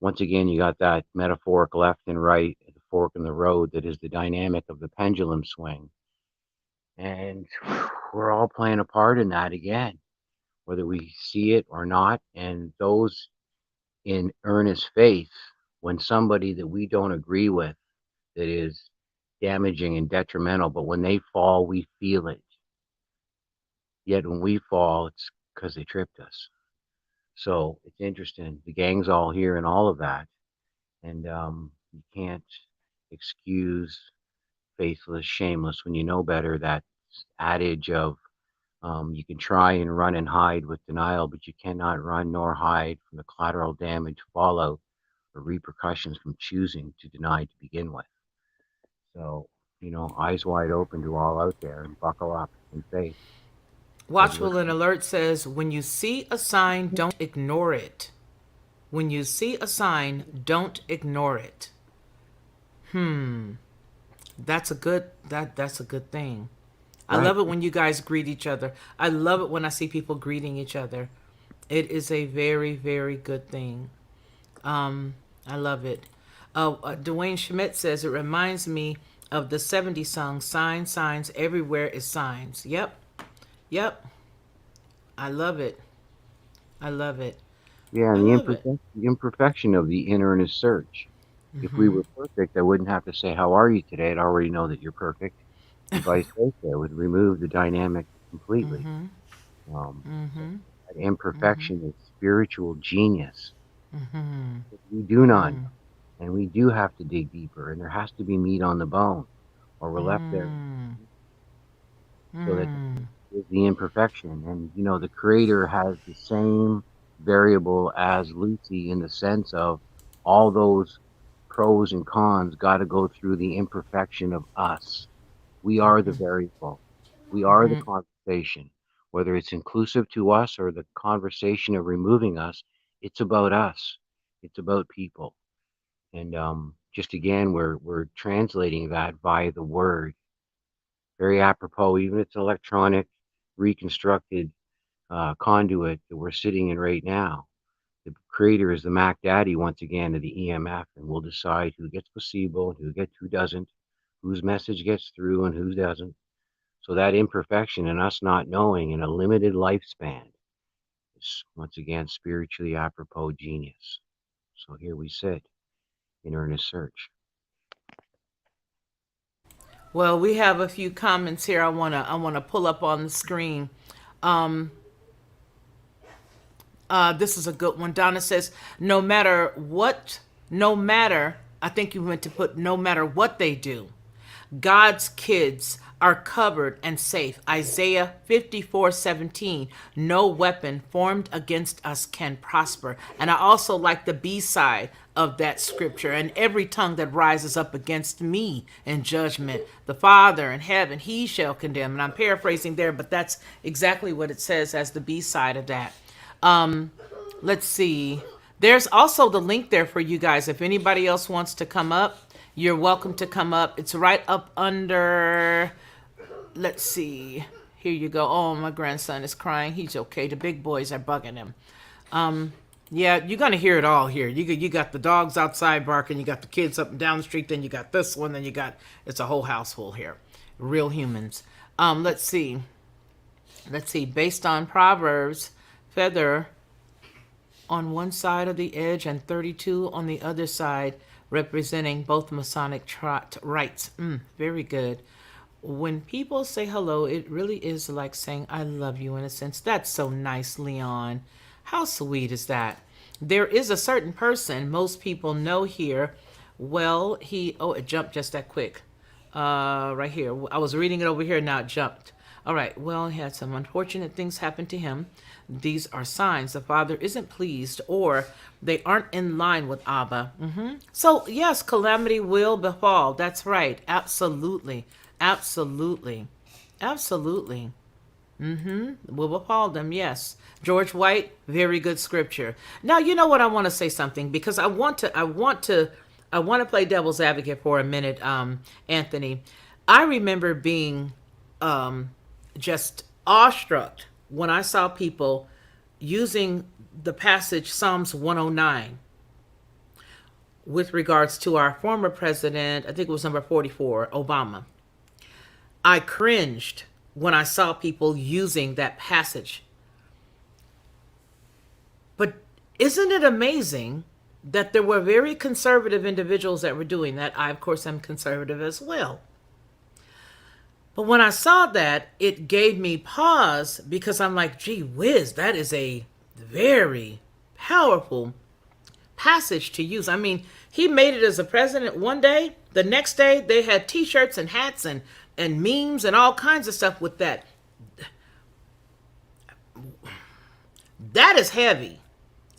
Speaker 8: Once again, you got that metaphoric left and right, the fork in the road that is the dynamic of the pendulum swing. And we're all playing a part in that again, whether we see it or not. And those in earnest faith, when somebody that we don't agree with that is damaging and detrimental, but when they fall, we feel it. Yet when we fall, it's because they tripped us. So it's interesting. The gang's all here and all of that. And you can't excuse faithless, shameless when you know better. That adage of you can try and run and hide with denial, but you cannot run nor hide from the collateral damage, fallout, or repercussions from choosing to deny to begin with. So, eyes wide open to all out there and buckle up in faith.
Speaker 1: Watchful and Alert says, when you see a sign, don't ignore it. When you see a sign, don't ignore it. That's a good thing. I love it when you guys greet each other. I love it when I see people greeting each other. It is a very, very good thing. I love it. Dwayne Schmidt says, it reminds me of the 70s song, Signs, Signs, Everywhere is Signs. Yep. I love it. I love it.
Speaker 8: Yeah, and the imperfection of the in earnest search. If we were perfect, I wouldn't have to say, how are you today? I'd already know that you're perfect. And vice versa. It would remove the dynamic completely. That imperfection is spiritual genius. We do not know. And we do have to dig deeper. And there has to be meat on the bone. Or we're left there. So that is the imperfection. And, the Creator has the same variable as Lucy in the sense of all those pros and cons got to go through the imperfection of us. We are the variable. We are the conversation. Whether it's inclusive to us or the conversation of removing us, it's about us. It's about people. And just again, we're translating that via the word. Very apropos, even if it's electronic, reconstructed conduit that we're sitting in right now. The creator is the Mac Daddy once again of the EMF, and we'll decide who gets placebo and who doesn't, whose message gets through and who doesn't. So that imperfection and us not knowing in a limited lifespan is once again spiritually apropos genius. So here we sit in earnest search.
Speaker 1: Well, we have a few comments here I wanna pull up on the screen. This is a good one. Donna says, no matter, I think you meant to put no matter what they do, God's kids are covered and safe. Isaiah 54:17. No weapon formed against us can prosper. And I also like the B side of that scripture. And every tongue that rises up against me in judgment, the Father in heaven, he shall condemn. And I'm paraphrasing there, but that's exactly what it says as the B side of that. Let's see. There's also the link there for you guys. If anybody else wants to come up, you're welcome to come up. It's right up under, let's see. Here you go. Oh, my grandson is crying. He's okay. The big boys are bugging him. Yeah, you're going to hear it all here. You got the dogs outside barking. You got the kids up and down the street. Then you got this one. Then you got, it's a whole household here. Real humans. Let's see. Based on Proverbs, feather on one side of the edge and 32 on the other side, representing both Masonic rites. Very good. When people say hello, it really is like saying, I love you in a sense. That's so nice, Leon. How sweet is that? There is a certain person most people know here. Well, it jumped just that quick. Right here. I was reading it over here, now it jumped. All right, well, he had some unfortunate things happen to him. These are signs the Father isn't pleased or they aren't in line with Abba. So, yes, calamity will befall. That's right. Absolutely. Absolutely. Absolutely. Will befall them, yes. George White, very good scripture. Now, you know what? I want to say something because I want to play devil's advocate for a minute, Anthony. I remember being just awestruck when I saw people using the passage Psalms 109 with regards to our former president, I think it was number 44, Obama. I cringed when I saw people using that passage. But isn't it amazing that there were very conservative individuals that were doing that? I, of course, am conservative as well. But when I saw that, it gave me pause because I'm like, gee whiz, that is a very powerful passage to use. I mean, he made it as a president one day. The next day, they had T-shirts and hats and memes and all kinds of stuff with that. That is heavy.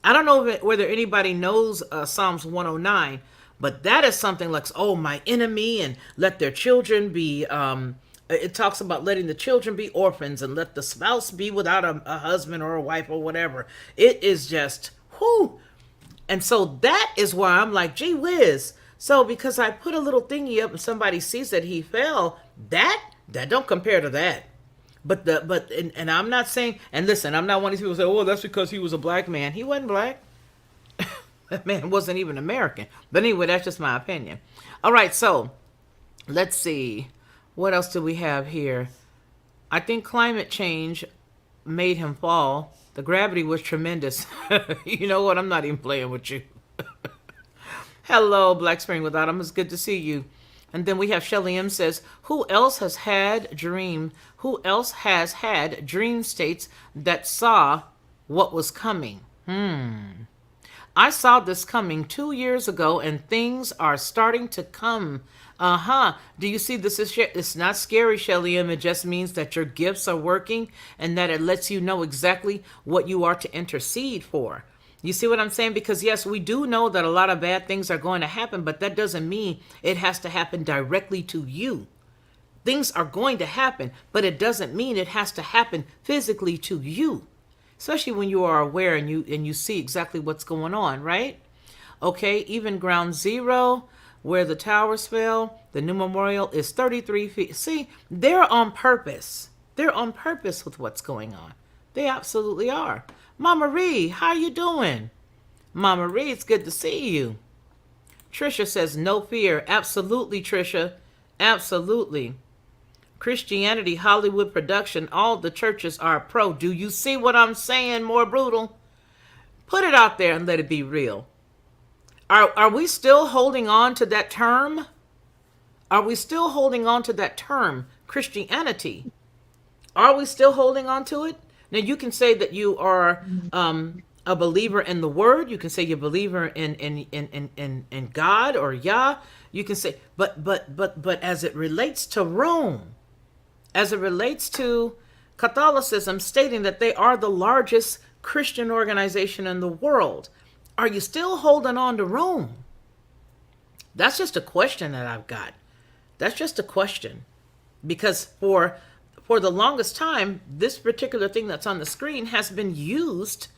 Speaker 1: I don't know whether anybody knows Psalms 109, but that is something like, oh, my enemy, and let their children be... it talks about letting the children be orphans and let the spouse be without a husband or a wife or whatever. It is just, whoo. And so that is why I'm like, gee whiz. So because I put a little thingy up and somebody sees that he fell, that don't compare to that. And I'm not saying, and listen, I'm not one of these people who say, oh, that's because he was a black man. He wasn't black. That man wasn't even American. But anyway, that's just my opinion. All right, so let's see. What else do we have here? I think climate change made him fall. The gravity was tremendous. You know what? I'm not even playing with you. Hello, Black Spring with Autumn. It's good to see you. And then we have Shelly M says, who else has had dream states that saw what was coming? I saw this coming 2 years ago and things are starting to come. Do you see this? It's not scary, Shelly M. It just means that your gifts are working and that it lets you know exactly what you are to intercede for. You see what I'm saying? Because yes, we do know that a lot of bad things are going to happen, but that doesn't mean it has to happen directly to you. Things are going to happen, but it doesn't mean it has to happen physically to you. Especially when you are aware and you see exactly what's going on, right? Okay, even ground zero, where the towers fell, the new memorial is 33 feet. See, they're on purpose. They're on purpose with what's going on. They absolutely are. Mama Ree, how you doing? Mama Ree, it's good to see you. Trisha says, no fear. Absolutely, Trisha. Absolutely. Christianity, Hollywood production, all the churches are pro. Do you see what I'm saying? More brutal. Put it out there and let it be real. Are we still holding on to that term? Are we still holding on to that term, Christianity? Are we still holding on to it? Now, you can say that you are a believer in the Word. You can say you're a believer in God or Yah. You can say, but as it relates to Rome, as it relates to Catholicism, stating that they are the largest Christian organization in the world, are you still holding on to Rome? That's just a question that I've got. That's just a question. Because for the longest time, this particular thing that's on the screen has been used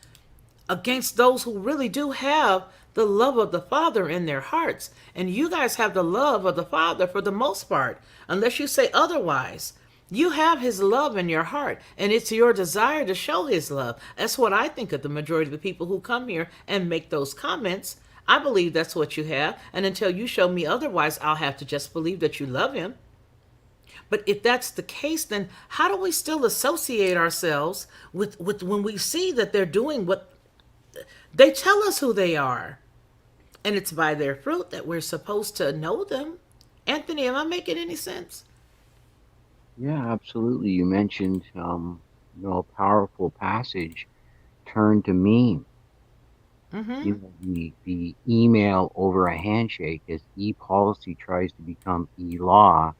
Speaker 1: against those who really do have the love of the Father in their hearts. And you guys have the love of the Father for the most part, unless you say otherwise. You have his love in your heart, and it's your desire to show his love. That's what I think of the majority of the people who come here and make those comments. I believe that's what you have, and until you show me otherwise, I'll have to just believe that you love him. But if that's the case, then how do we still associate ourselves with when we see that they're doing what they tell us who they are? And it's by their fruit that we're supposed to know them. Anthony, am I making any sense?
Speaker 8: Yeah, absolutely. You mentioned, a powerful passage, turn to meme. The email over a handshake as e-policy tries to become e-law.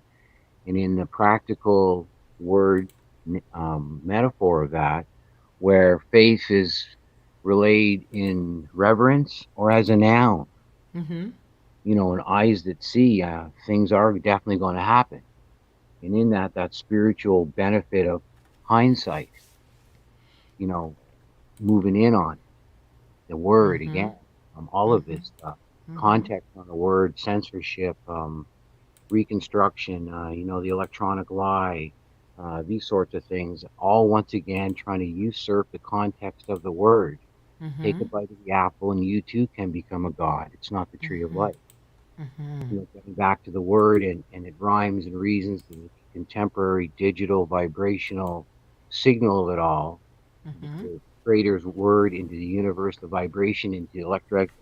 Speaker 8: And in the practical word metaphor of that, where faith is relayed in reverence or as a noun, and eyes that see, things are definitely going to happen. And in that spiritual benefit of hindsight, moving in on the word again, all of this stuff, context on the word, censorship, reconstruction, the electronic lie, these sorts of things, all once again trying to usurp the context of the word. Take a bite of the apple and you too can become a god. It's not the tree of life. Getting back to the word and it rhymes and reasons, the contemporary digital vibrational signal of it all, the creator's word into the universe, the vibration into the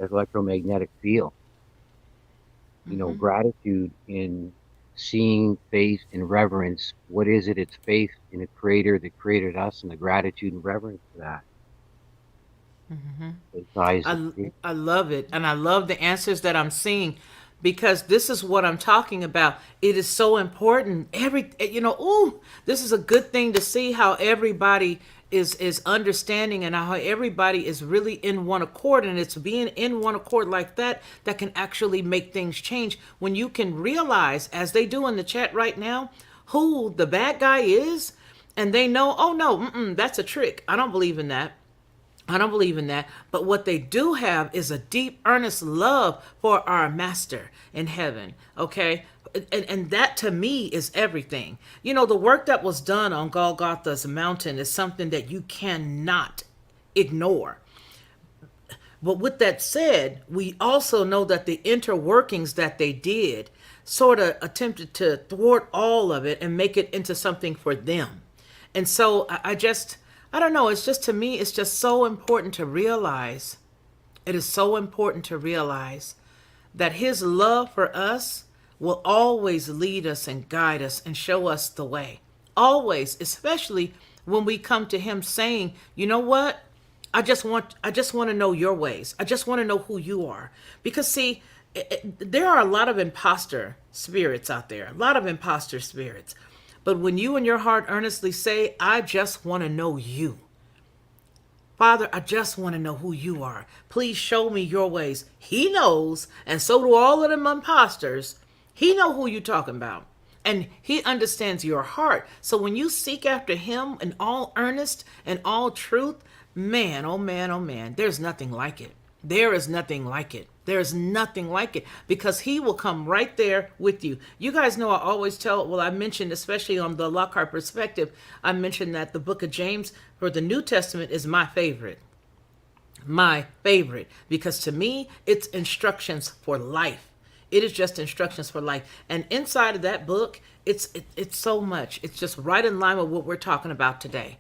Speaker 8: electromagnetic field. Gratitude in seeing faith and reverence. What is it? It's faith in a creator that created us, and the gratitude and reverence for that.
Speaker 1: I love it. And I love the answers that I'm seeing, because this is what I'm talking about. It is so important. This is a good thing to see how everybody is understanding and how everybody is really in one accord. And it's being in one accord like that can actually make things change. When you can realize, as they do in the chat right now, who the bad guy is, and they know, oh no, that's a trick. I don't believe in that. But what they do have is a deep, earnest love for our master in heaven. Okay. And that to me is everything. The work that was done on Golgotha's mountain is something that you cannot ignore. But with that said, we also know that the interworkings that they did sort of attempted to thwart all of it and make it into something for them. And so I don't know. It's just, to me, it's just so important to realize. It is so important to realize that his love for us will always lead us and guide us and show us the way. Always, especially when we come to him saying, you know what? I just want to know your ways. I just want to know who you are. Because see, there are a lot of imposter spirits out there, But when you in your heart earnestly say, I just want to know you. Father, I just want to know who you are. Please show me your ways. He knows, and so do all of them imposters. He know who you're talking about. And he understands your heart. So when you seek after him in all earnest and all truth, man, oh man, there's nothing like it. There is nothing like it. There's nothing like it, because he will come right there with you. You guys know I always tell, well, I mentioned, especially on the Lockhart Perspective, I mentioned that the book of James for the New Testament is my favorite. My favorite, because to me, it's instructions for life. It is just instructions for life. And inside of that book, it's so much. It's just right in line with what we're talking about today.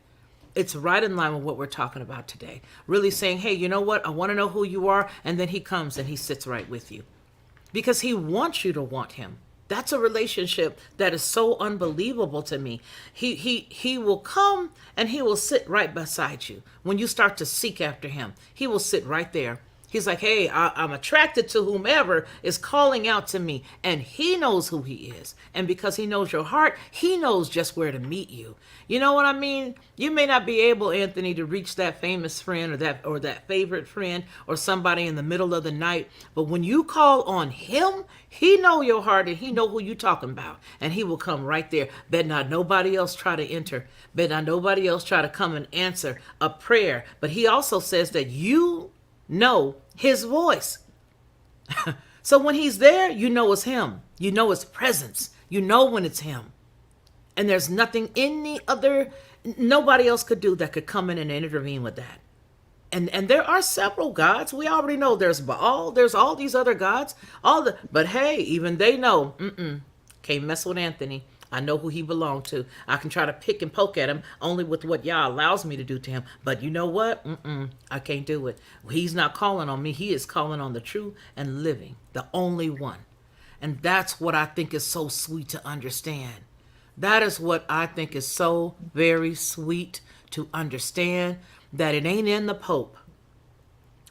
Speaker 1: It's right in line with what we're talking about today. Really saying, hey, you know what? I want to know who you are. And then he comes and he sits right with you, because he wants you to want him. That's a relationship that is so unbelievable to me. He will come and he will sit right beside you. When you start to seek after him, he will sit right there. He's like, hey, I'm attracted to whomever is calling out to me. And he knows who he is. And because he knows your heart, he knows just where to meet you. You know what I mean? You may not be able, Anthony, to reach that famous friend or that favorite friend or somebody in the middle of the night. But when you call on him, he know your heart and he know who you talking about. And he will come right there. Bet not nobody else try to enter. Bet not nobody else try to come and answer a prayer. But he also says that you know his voice. So when he's there, you know it's him. You know his presence. You know when it's him. And there's nothing nobody else could do that could come in and intervene with that. And there are several gods. We already know there's Baal, there's all these other gods, but hey, even they know, can't mess with Anthony. I know who he belonged to. I can try to pick and poke at him only with what Yah allows me to do to him. But you know what? I can't do it. He's not calling on me. He is calling on the true and living, the only one. And that's what I think is so sweet to understand. That is what I think is so very sweet to understand, that it ain't in the Pope.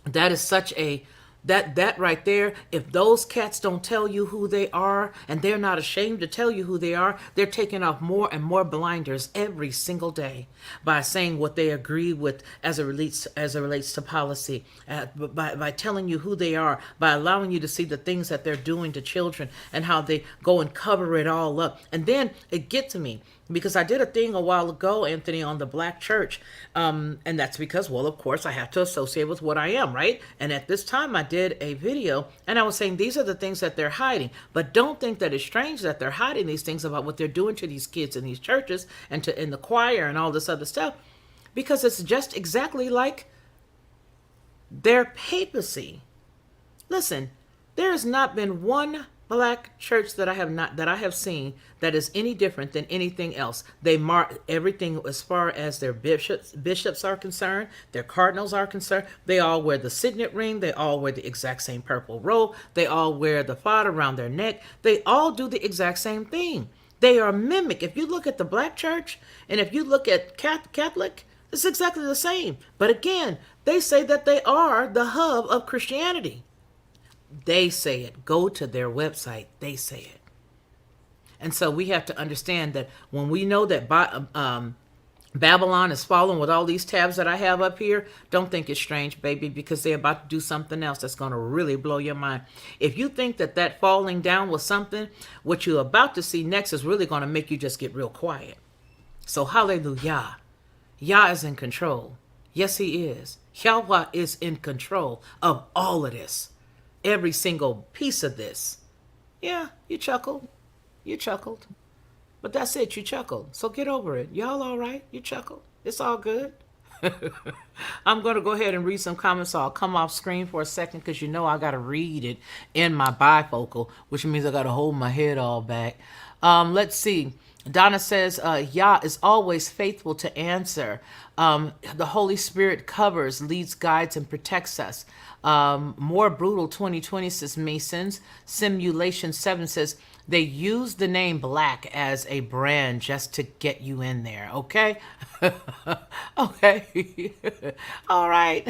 Speaker 1: That is such a, that right there, if those cats don't tell you who they are, and they're not ashamed to tell you who they are, they're taking off more and more blinders every single day by saying what they agree with as it relates to policy, by telling you who they are, by allowing you to see the things that they're doing to children and how they go and cover it all up. And then it gets to me, because I did a thing a while ago, Anthony, on the black church. And that's because, well, of course, I have to associate with what I am, right? And at this time, I did a video, and I was saying these are the things that they're hiding. But don't think that it's strange that they're hiding these things about what they're doing to these kids in these churches and in the choir and all this other stuff, because it's just exactly like their papacy. Listen, there has not been one black church that I have seen that is any different than anything else. They mark everything as far as their bishops are concerned, their cardinals are concerned. They all wear the signet ring. They all wear the exact same purple robe. They all wear the fad around their neck. They all do the exact same thing. They are mimic. If you look at the black church and if you look at Catholic, it's exactly the same. But again, they say that they are the hub of Christianity. They say it. Go to their website. They say it. And so we have to understand that when we know that Babylon is falling with all these tabs that I have up here, don't think it's strange, baby, because they're about to do something else that's going to really blow your mind. If you think that falling down was something, what you're about to see next is really going to make you just get real quiet. So hallelujah. Yah is in control. Yes, he is. Yahweh is in control of all of this. Every single piece of this. Yeah, you chuckled. You chuckled. But that's it, you chuckled. So get over it. Y'all all right? You chuckled. It's all good. I'm going to go ahead and read some comments, so I'll come off screen for a second, because you know I got to read it in my bifocal, which means I got to hold my head all back. Let's see. Donna says, Yah is always faithful to answer. The Holy Spirit covers, leads, guides, and protects us. More Brutal 2020 says Masons. Simulation 7 says they use the name Black as a brand just to get you in there. Okay. Okay. All right.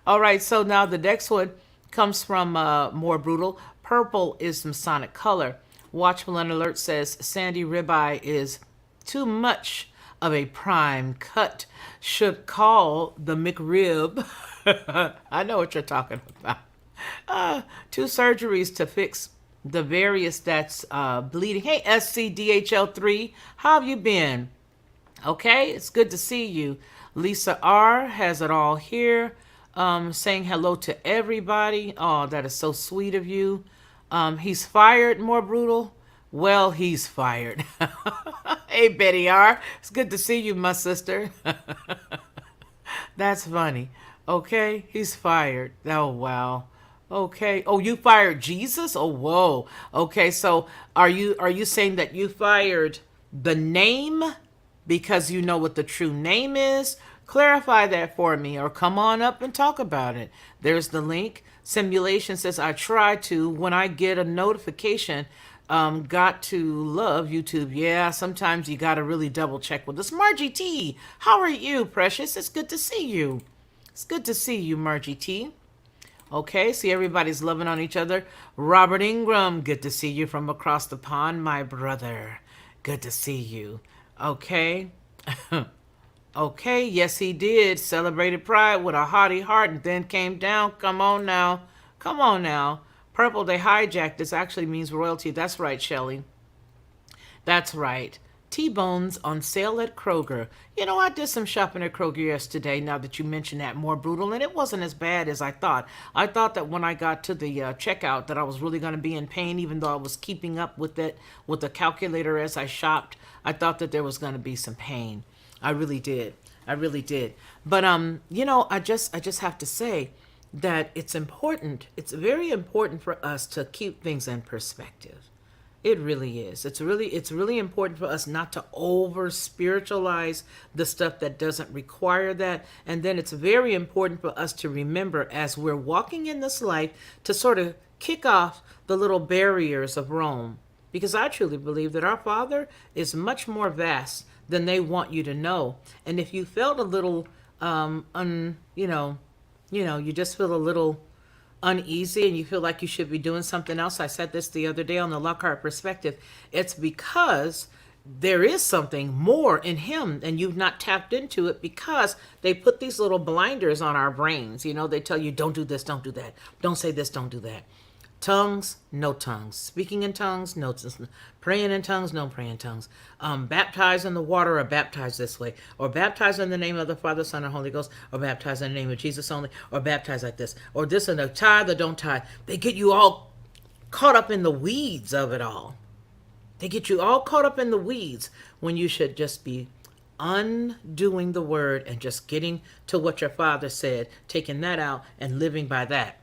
Speaker 1: All right. So now the next one comes from More Brutal. Purple is Masonic color. Watchful and Alert says Sandy Ribeye is too much of a prime cut. Should call the McRib. I know what you're talking about. 2 surgeries to fix the various that's bleeding. Hey, SCDHL3, how have you been? Okay, it's good to see you. Lisa R has it all here. saying hello to everybody. Oh, that is so sweet of you. He's fired, more brutal. Well, he's fired. Hey, Betty R. It's good to see you, my sister. That's funny. Okay, he's fired. Oh, wow. Okay. Oh, you fired Jesus? Oh, whoa. Okay, so are you saying that you fired the name because you know what the true name is? Clarify that for me, or come on up and talk about it. There's the link. Simulation says I try to when I get a notification. Got to love YouTube. Yeah, sometimes you got to really double check with this. Margie T, how are you, precious? It's good to see you. It's good to see you, Margie T. Okay, see everybody's loving on each other. Robert Ingram, good to see you from across the pond, my brother. Good to see you. Okay. Okay, yes, he did. Celebrated Pride with a haughty heart and then came down. Come on now. Come on now. Purple, they hijacked. This actually means royalty. That's right, Shelley. That's right. T-bones on sale at Kroger. You know, I did some shopping at Kroger yesterday, now that you mention that, more brutal, and it wasn't as bad as I thought. I thought that when I got to the checkout that I was really going to be in pain, even though I was keeping up with it, with the calculator as I shopped. I thought that there was going to be some pain. I really did. I really did. But, you know, I just have to say that it's important. It's very important for us to keep things in perspective. It really is. It's really important for us not to over spiritualize the stuff that doesn't require that. And then it's very important for us to remember as we're walking in this life to sort of kick off the little barriers of Rome. Because I truly believe that our Father is much more vast than they want you to know. And if you felt a little you just feel a little uneasy and you feel like you should be doing something else. I said this the other day on the Lockhart Perspective. It's because there is something more in him and you've not tapped into it because they put these little blinders on our brains. You know, they tell you, don't do this, don't do that. Don't say this, don't do that. Tongues, no tongues. Speaking in tongues, no tongues. Praying in tongues, no praying in tongues. Baptized in the water or baptized this way. Or baptized in the name of the Father, Son, and Holy Ghost. Or baptized in the name of Jesus only. Or baptized like this. Or this and the tithe or don't tithe. They get you all caught up in the weeds of it all. They get you all caught up in the weeds when you should just be undoing the word and just getting to what your Father said, taking that out and living by that.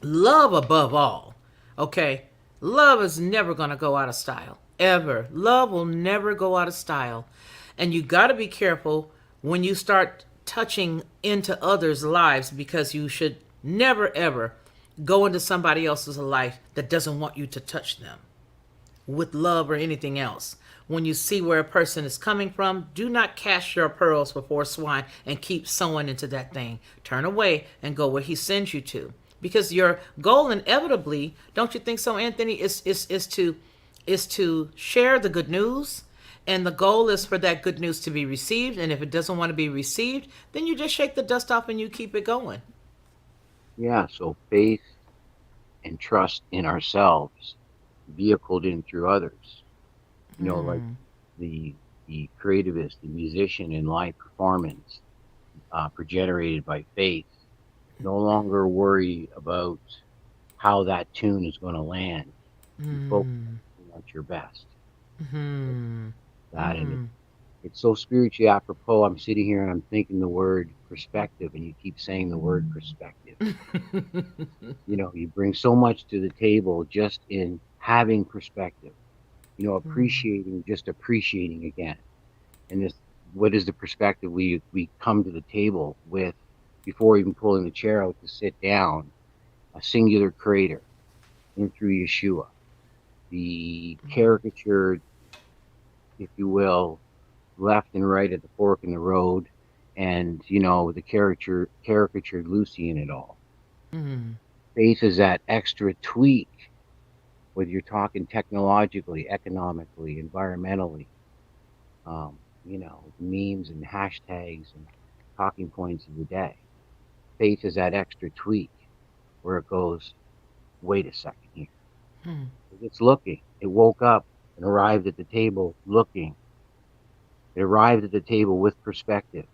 Speaker 1: Love above all. Okay? Love is never going to go out of style. Ever. Love will never go out of style. And you got to be careful when you start touching into others' lives because you should never, ever go into somebody else's life that doesn't want you to touch them with love or anything else. When you see where a person is coming from, do not cast your pearls before swine and keep sowing into that thing. Turn away and go where he sends you to. Because your goal inevitably, don't you think so, Anthony, is to share the good news. And the goal is for that good news to be received. And if it doesn't want to be received, then you just shake the dust off and you keep it going.
Speaker 8: Yeah, so faith and trust in ourselves, vehicled in through others. You know, like the creativist, the musician in live performance, generated by faith. No longer worry about how that tune is going to land. You focus on your best. That and it's so spiritually apropos. I'm sitting here and I'm thinking the word perspective, and you keep saying the word perspective. You know, you bring so much to the table just in having perspective. You know, just appreciating again. And this, what is the perspective we come to the table with? Before even pulling the chair out to sit down, a singular creator in through Yeshua, the caricatured, if you will, left and right at the fork in the road, and you know the caricatured Lucy in it all. Faith is that extra tweak, whether you're talking technologically, economically, environmentally, you know, memes and hashtags and talking points of the day. Faith is that extra tweak where it goes, wait a second here. It's looking. It woke up and arrived at the table looking. It arrived at the table with perspective.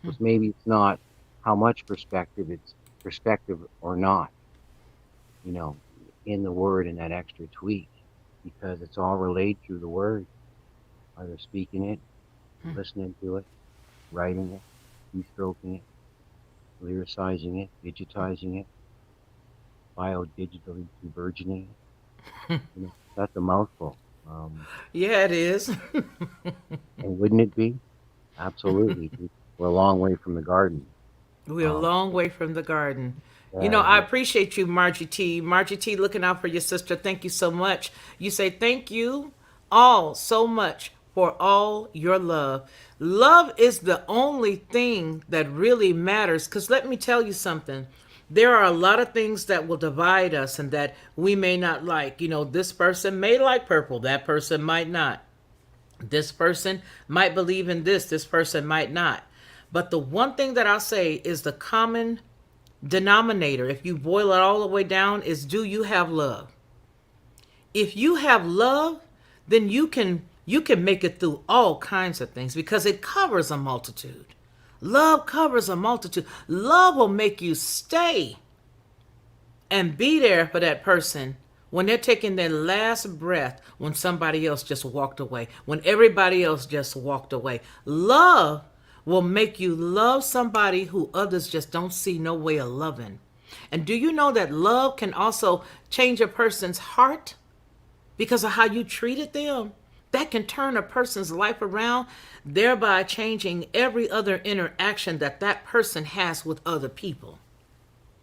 Speaker 8: Because maybe it's not how much perspective it's perspective or not, you know, in the word and that extra tweak, because it's all relayed through the word, either speaking it, listening to it, writing it, keystroking it, lyricizing it, digitizing it, biodigitally converging it. You know, that's a mouthful.
Speaker 1: Yeah, it is.
Speaker 8: And wouldn't it be? Absolutely. We're a long way from the garden.
Speaker 1: We're a long way from the garden. You know,
Speaker 8: Yeah,
Speaker 1: I appreciate you, Margie T. Margie T, looking out for your sister. Thank you so much. You say thank you all so much for all your love. Love is the only thing that really matters. Because let me tell you something. There are a lot of things that will divide us and that we may not like. You know, this person may like purple, that person might not. This person might believe in this person might not. But the one thing that I'll say is the common denominator, if you boil it all the way down, is do you have love? If you have love, then you can make it through all kinds of things because it covers a multitude. Love covers a multitude. Love will make you stay and be there for that person when they're taking their last breath, when somebody else just walked away, when everybody else just walked away. Love will make you love somebody who others just don't see no way of loving. And do you know that love can also change a person's heart because of how you treated them? That can turn a person's life around, thereby changing every other interaction that that person has with other people.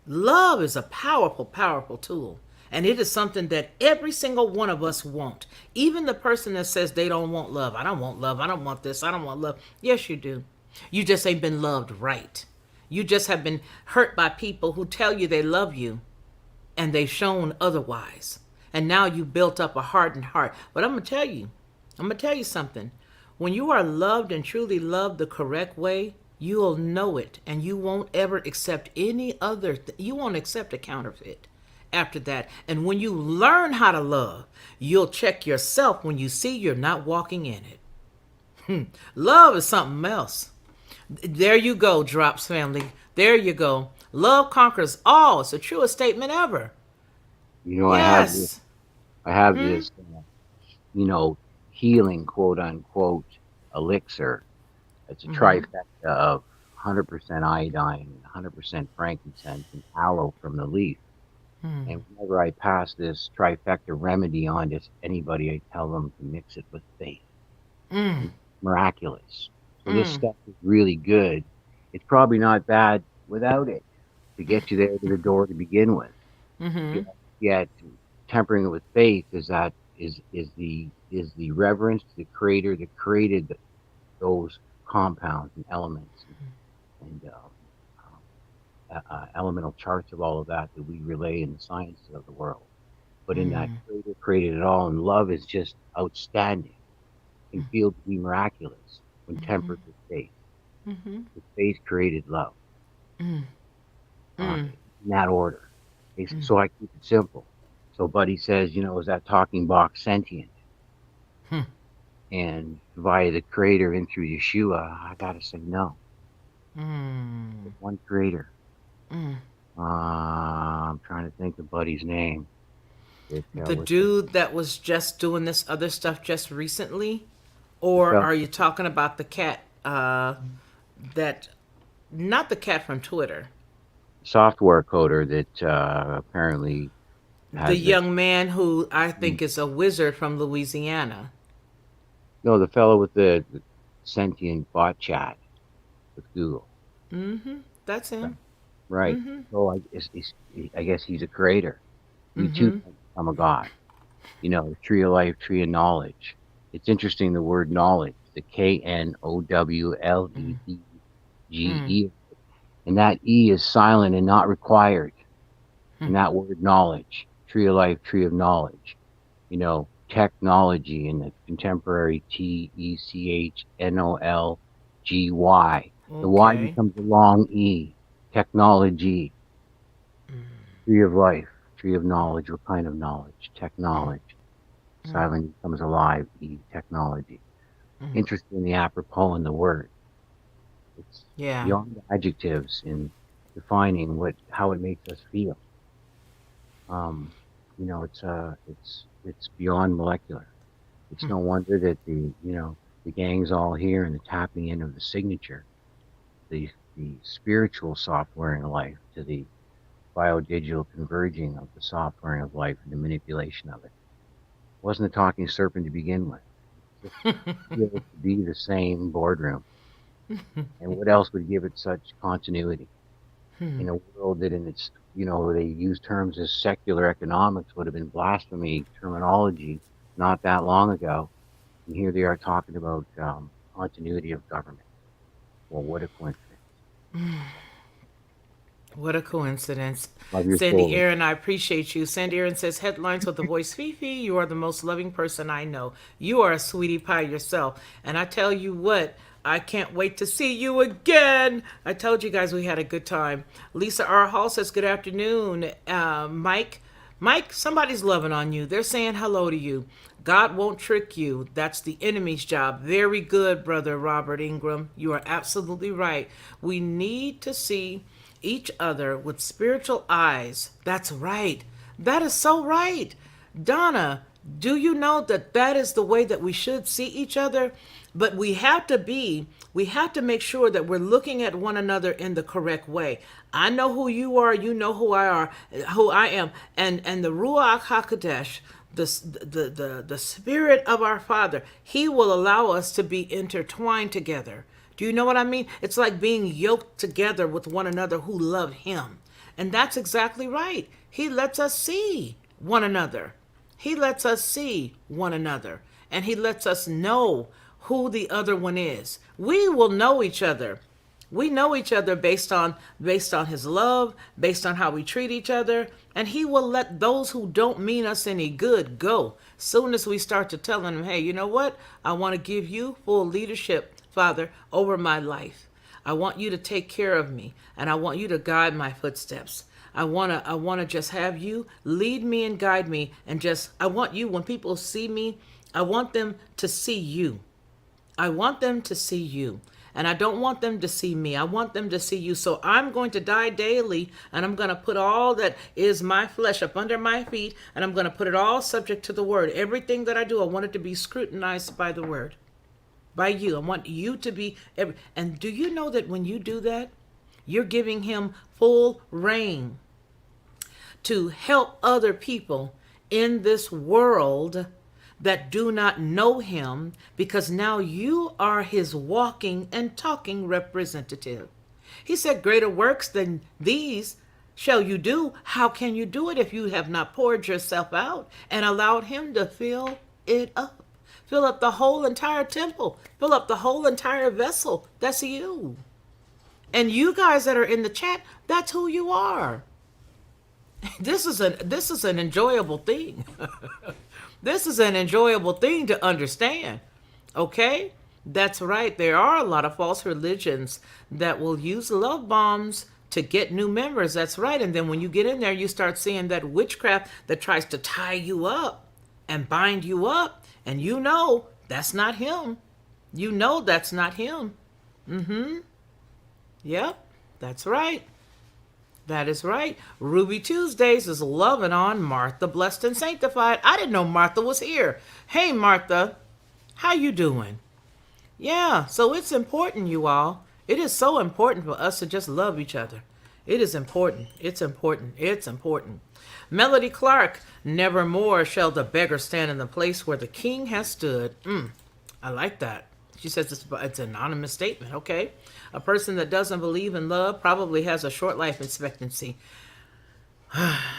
Speaker 1: Love is a powerful, powerful tool. And it is something that every single one of us want. Even the person that says they don't want love. I don't want love. I don't want this. I don't want love. Yes, you do. You just ain't been loved right. You just have been hurt by people who tell you they love you and they've shown otherwise. And now you built up a hardened heart. But I'm going to tell you something. When you are loved and truly loved the correct way, you'll know it and you won't ever accept any other. You won't accept a counterfeit after that. And when you learn how to love, you'll check yourself when you see you're not walking in it. Love is something else. There you go, Drops family. There you go. Love conquers all. It's the truest statement ever.
Speaker 8: you know,
Speaker 1: Yes.
Speaker 8: I have this, you know, healing quote unquote elixir. It's a trifecta of 100% iodine, 100% frankincense, and aloe from the leaf. And whenever I pass this trifecta remedy on to anybody, I tell them to mix it with faith. Miraculous. So this stuff is really good. It's probably not bad without it to get you there to the door to begin with. Yet tempering it with faith is the reverence to the creator that created those compounds and elements and elemental charts of all of that we relay in the sciences of the world. But in that creator created it all, and love is just outstanding and feel to be miraculous when tempered with faith. Because faith created love. In that order. So I keep it simple. So Buddy says, you know, is that talking box sentient? And via the creator in through Yeshua, I gotta say no. There's one creator. I'm trying to think of Buddy's name.
Speaker 1: The dude that was just doing this other stuff just recently? Or are you talking about the cat that, not the cat from Twitter?
Speaker 8: Software coder that apparently has
Speaker 1: the young man who I think is a wizard from Louisiana.
Speaker 8: No, the fellow with the sentient bot chat with Google.
Speaker 1: That's him.
Speaker 8: Right. So I guess he's a creator. You too can become a god. You know, the tree of life, tree of knowledge. It's interesting, the word knowledge, the KNOWLEDGE. And that E is silent and not required. And that word knowledge, tree of life, tree of knowledge. You know, technology in the contemporary TECHNOLGY. The Y becomes a long E. Technology. Tree of life, tree of knowledge. What kind of knowledge? Technology. Silent becomes alive. E. Technology. Interesting, the apropos in the word. It's
Speaker 1: Yeah.
Speaker 8: beyond adjectives in defining how it makes us feel. You know, it's beyond molecular. It's no wonder that the gang's all here and the tapping in of the signature, the spiritual softwaring of life to the biodigital converging of the softwaring of life and the manipulation of it. It wasn't a talking serpent to begin with. Just feel it to be the same boardroom. And what else would give it such continuity in a world that in its, they use terms as secular economics would have been blasphemy terminology not that long ago. And here they are talking about continuity of government. Well, what a coincidence.
Speaker 1: What a coincidence.
Speaker 8: Love your
Speaker 1: Sandy
Speaker 8: story.
Speaker 1: Aaron, I appreciate you. Sandy Aaron says, headlines with the voice Fifi, you are the most loving person I know. You are a sweetie pie yourself. And I tell you what, I can't wait to see you again. I told you guys we had a good time. Lisa R. Hall says, good afternoon. Mike, somebody's loving on you. They're saying hello to you. God won't trick you. That's the enemy's job. Very good, Brother Robert Ingram. You are absolutely right. We need to see each other with spiritual eyes. That's right. That is so right. Donna, do you know that that is the way that we should see each other? But we have to make sure that we're looking at one another in the correct way. I know who you are, you know who I am. And the Ruach HaKodesh, the spirit of our Father, he will allow us to be intertwined together. Do you know what I mean? It's like being yoked together with one another who love him. And that's exactly right. He lets us see one another. He lets us see one another. And he lets us know who the other one is. We will know each other. We know each other based on his love, based on how we treat each other, and he will let those who don't mean us any good go. Soon as we start to tell them, hey, you know what? I want to give you full leadership, Father, over my life. I want you to take care of me, and I want you to guide my footsteps. I want to just have you lead me and guide me, and I want you, when people see me, I want them to see you. I want them to see you. And I don't want them to see me. I want them to see you. So I'm going to die daily, and I'm going to put all that is my flesh up under my feet, and I'm going to put it all subject to the word. Everything that I do, I want it to be scrutinized by the word, by you. I want you to be. And do you know that when you do that, you're giving him full reign to help other people in this world that do not know him, because now you are his walking and talking representative. He said, greater works than these shall you do. How can you do it if you have not poured yourself out and allowed him to fill it up? Fill up the whole entire temple. Fill up the whole entire vessel. That's you. And you guys that are in the chat, that's who you are. This is an enjoyable thing. This is an enjoyable thing to understand. Okay? That's right. There are a lot of false religions that will use love bombs to get new members. That's right. And then when you get in there, you start seeing that witchcraft that tries to tie you up and bind you up. And you know that's not him. You know that's not him. Yep. That's right. That is right. Ruby Tuesdays is loving on Martha, blessed and sanctified. I didn't know Martha was here. Hey, Martha, how you doing? Yeah, so it's important, you all. It is so important for us to just love each other. It is important. It's important. It's important. Melody Clark, nevermore shall the beggar stand in the place where the king has stood. I like that. She says it's an anonymous statement. Okay. A person that doesn't believe in love probably has a short life expectancy.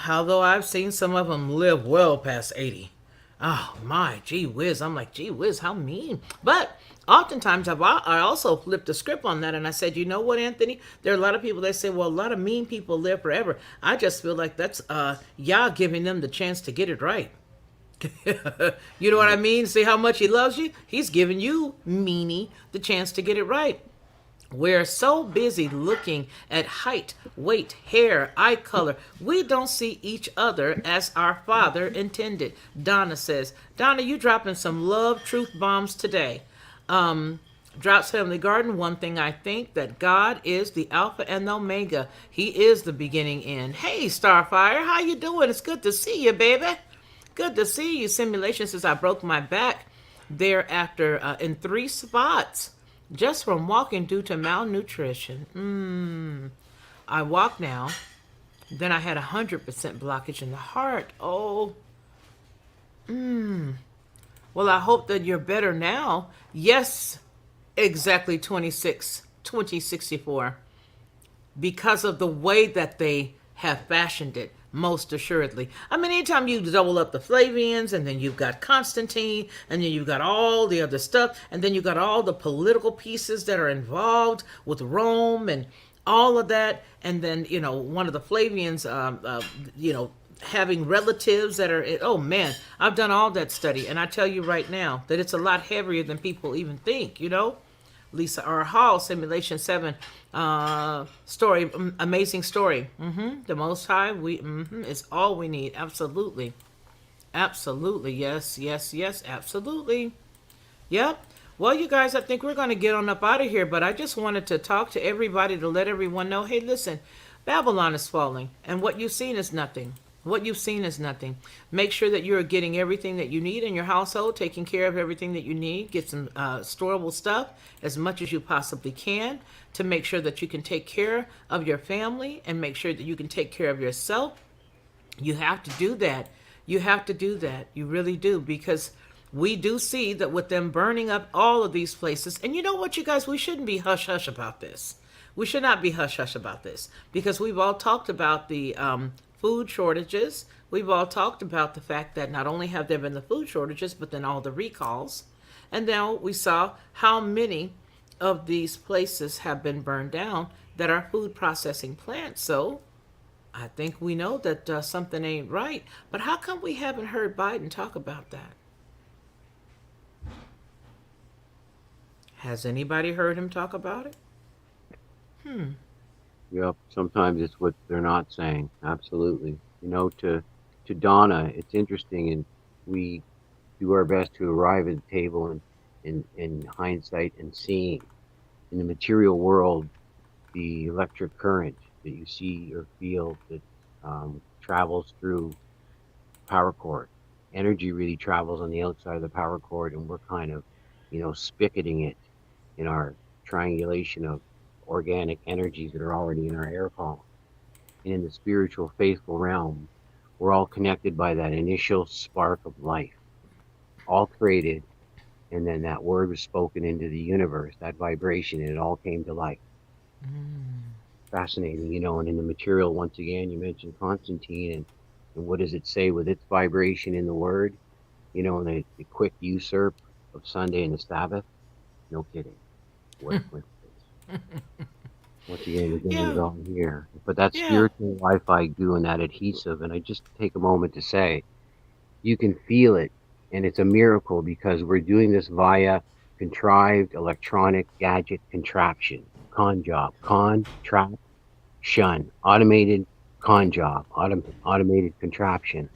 Speaker 1: Although I've seen some of them live well past 80. Oh my, gee whiz. I'm like, gee whiz, how mean. But oftentimes I also flipped the script on that, and I said, you know what, Anthony? There are a lot of people that say, well, a lot of mean people live forever. I just feel like that's Yah giving them the chance to get it right. You know what I mean? See how much he loves you? He's giving you, meanie, the chance to get it right. We're so busy looking at height, weight, hair, eye color. We don't see each other as our Father intended. Donna says, Donna, you dropping some love truth bombs today. Drops Family Garden, one thing I think, that God is the Alpha and the Omega. He is the beginning end. Hey, Starfire, how you doing? It's good to see you, baby. Good to see you. Simulation says I broke my back thereafter in 3 spots just from walking due to malnutrition. I walk now. Then I had 100% blockage in the heart. Oh, well, I hope that you're better now. Yes, exactly 2064. Because of the way that they have fashioned it, most assuredly. I mean, anytime you double up the Flavians, and then you've got Constantine, and then you've got all the other stuff, and then you've got all the political pieces that are involved with Rome and all of that, and then, one of the Flavians, having relatives that are, oh man, I've done all that study, and I tell you right now that it's a lot heavier than people even think, Lisa R. Hall, Simulation 7, story, amazing story. The Most High, is all we need. Absolutely. Absolutely. Yes, absolutely. Yep. Well, you guys, I think we're going to get on up out of here, but I just wanted to talk to everybody to let everyone know, hey, listen, Babylon is falling, and what you've seen is nothing. What you've seen is nothing. Make sure that you're getting everything that you need in your household, taking care of everything that you need. Get some storable stuff as much as you possibly can to make sure that you can take care of your family and make sure that you can take care of yourself. You have to do that. You have to do that. You really do, because we do see that with them burning up all of these places. And you know what, you guys, we shouldn't be hush-hush about this. We should not be hush-hush about this, because we've all talked about the food shortages. We've all talked about the fact that not only have there been the food shortages, but then all the recalls. And now we saw how many of these places have been burned down that are food processing plants. So I think we know that something ain't right. But how come we haven't heard Biden talk about that? Has anybody heard him talk about it?
Speaker 8: Yep. Sometimes it's what they're not saying. Absolutely. To Donna, it's interesting, and we do our best to arrive at the table and in hindsight and seeing in the material world the electric current that you see or feel that travels through power cord. Energy really travels on the outside of the power cord, and we're kind of, spicketing it in our triangulation of organic energies that are already in our air column. And in the spiritual, faithful realm, we're all connected by that initial spark of life, all created, and then that word was spoken into the universe, that vibration, and it all came to life. Fascinating, and in the material, once again, you mentioned Constantine, and what does it say with its vibration in the word? And the quick usurp of Sunday and the Sabbath. No kidding. What a coincidence. Once again, we're getting it all here. But that spiritual Wi-Fi glue and that adhesive, and I just take a moment to say, you can feel it, and it's a miracle because we're doing this via contrived electronic gadget contraption. Automated con job, automated contraption.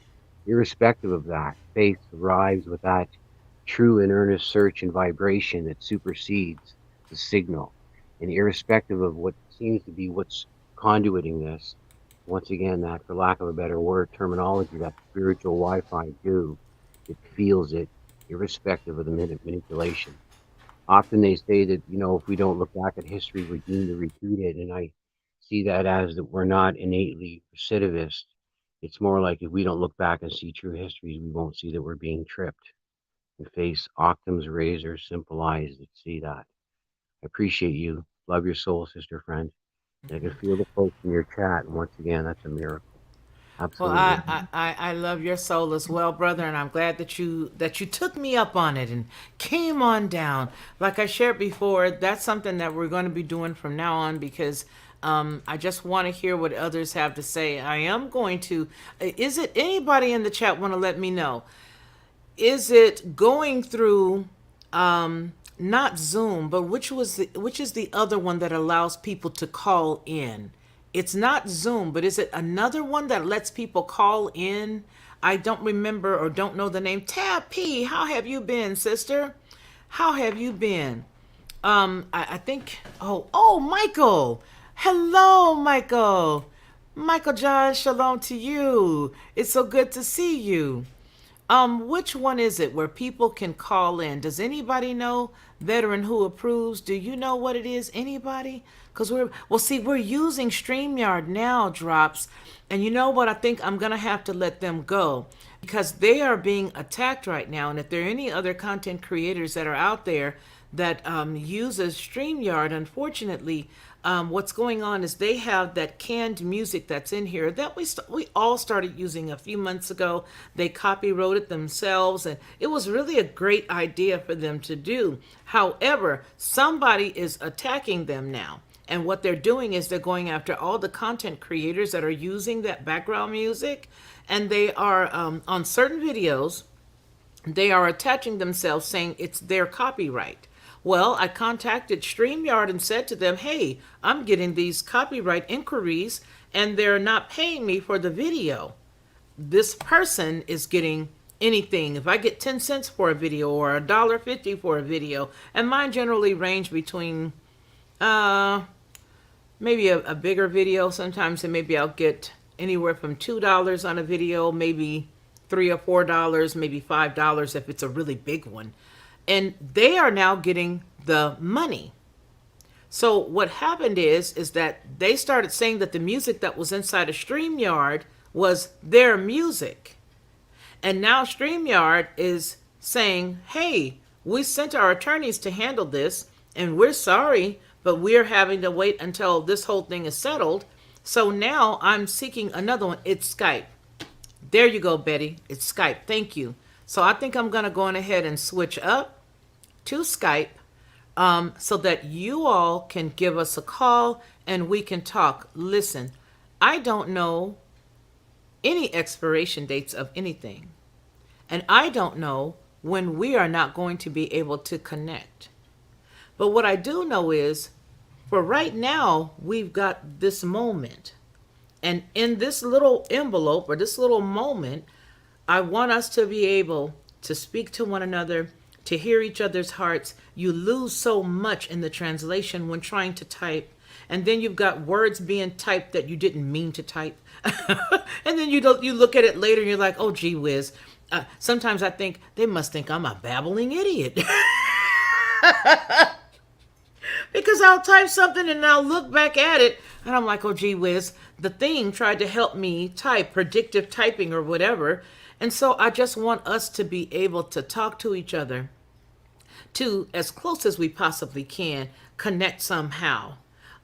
Speaker 8: Irrespective of that, faith arrives with that true and earnest search and vibration that supersedes the signal. And irrespective of what seems to be what's conduiting this, once again, that, for lack of a better word, terminology, that spiritual Wi-Fi it feels it, irrespective of the manipulation. Often they say that, if we don't look back at history, we're doomed to repeat it. And I see that as that we're not innately recidivist. It's more like if we don't look back and see true histories, we won't see that we're being tripped and face Occam's razor, simple eyes that see that. I appreciate you. Love your soul, sister friend. And I can feel the folks in your chat. And once again, that's a miracle. Absolutely.
Speaker 1: Well, I love your soul as well, brother, and I'm glad that you took me up on it and came on down. Like I shared before, that's something that we're going to be doing from now on, because I just want to hear what others have to say. I am going to. Is it anybody in the chat want to let me know? Is it going through? Not Zoom, but which is the other one that allows people to call in? It's not Zoom, but is it another one that lets people call in? I don't remember or don't know the name. Tab P, how have you been, sister? How have you been? I think. Oh, Michael. Hello, Michael. Michael John, shalom to you. It's so good to see you. Which one is it where people can call in? Does anybody know? Veteran who approves? Do you know what it is? Anybody? Because we're using StreamYard now, Drops. And you know what? I think I'm going to have to let them go because they are being attacked right now. And if there are any other content creators that are out there that uses StreamYard, unfortunately, what's going on is they have that canned music that's in here that we all started using a few months ago. They copywrote themselves, and it was really a great idea for them to do. However, somebody is attacking them now. And what they're doing is they're going after all the content creators that are using that background music, and they are on certain videos, they are attaching themselves saying it's their copyright. Well, I contacted StreamYard and said to them, hey, I'm getting these copyright inquiries and they're not paying me for the video. This person is getting anything. If I get 10 cents for a video or $1.50 for a video, and mine generally range between maybe a bigger video sometimes, and maybe I'll get anywhere from $2 on a video, maybe $3 or $4, maybe $5 if it's a really big one. And they are now getting the money. So what happened is that they started saying that the music that was inside of StreamYard was their music. And now StreamYard is saying, hey, we sent our attorneys to handle this, and we're sorry, but we're having to wait until this whole thing is settled. So now I'm seeking another one. It's Skype. There you go, Betty. It's Skype. Thank you. So I think I'm going to go on ahead and switch up to Skype so that you all can give us a call and we can talk. Listen, I don't know any expiration dates of anything. And I don't know when we are not going to be able to connect. But what I do know is for right now, we've got this moment. And in this little envelope or this little moment, I want us to be able to speak to one another, to hear each other's hearts. You lose so much in the translation when trying to type. And then you've got words being typed that you didn't mean to type. And then you look at it later and you're like, oh, gee whiz. Sometimes I think they must think I'm a babbling idiot. Because I'll type something and I'll look back at it and I'm like, oh, gee whiz. The thing tried to help me type, predictive typing or whatever. And so I just want us to be able to talk to each other, to, as close as we possibly can, connect somehow.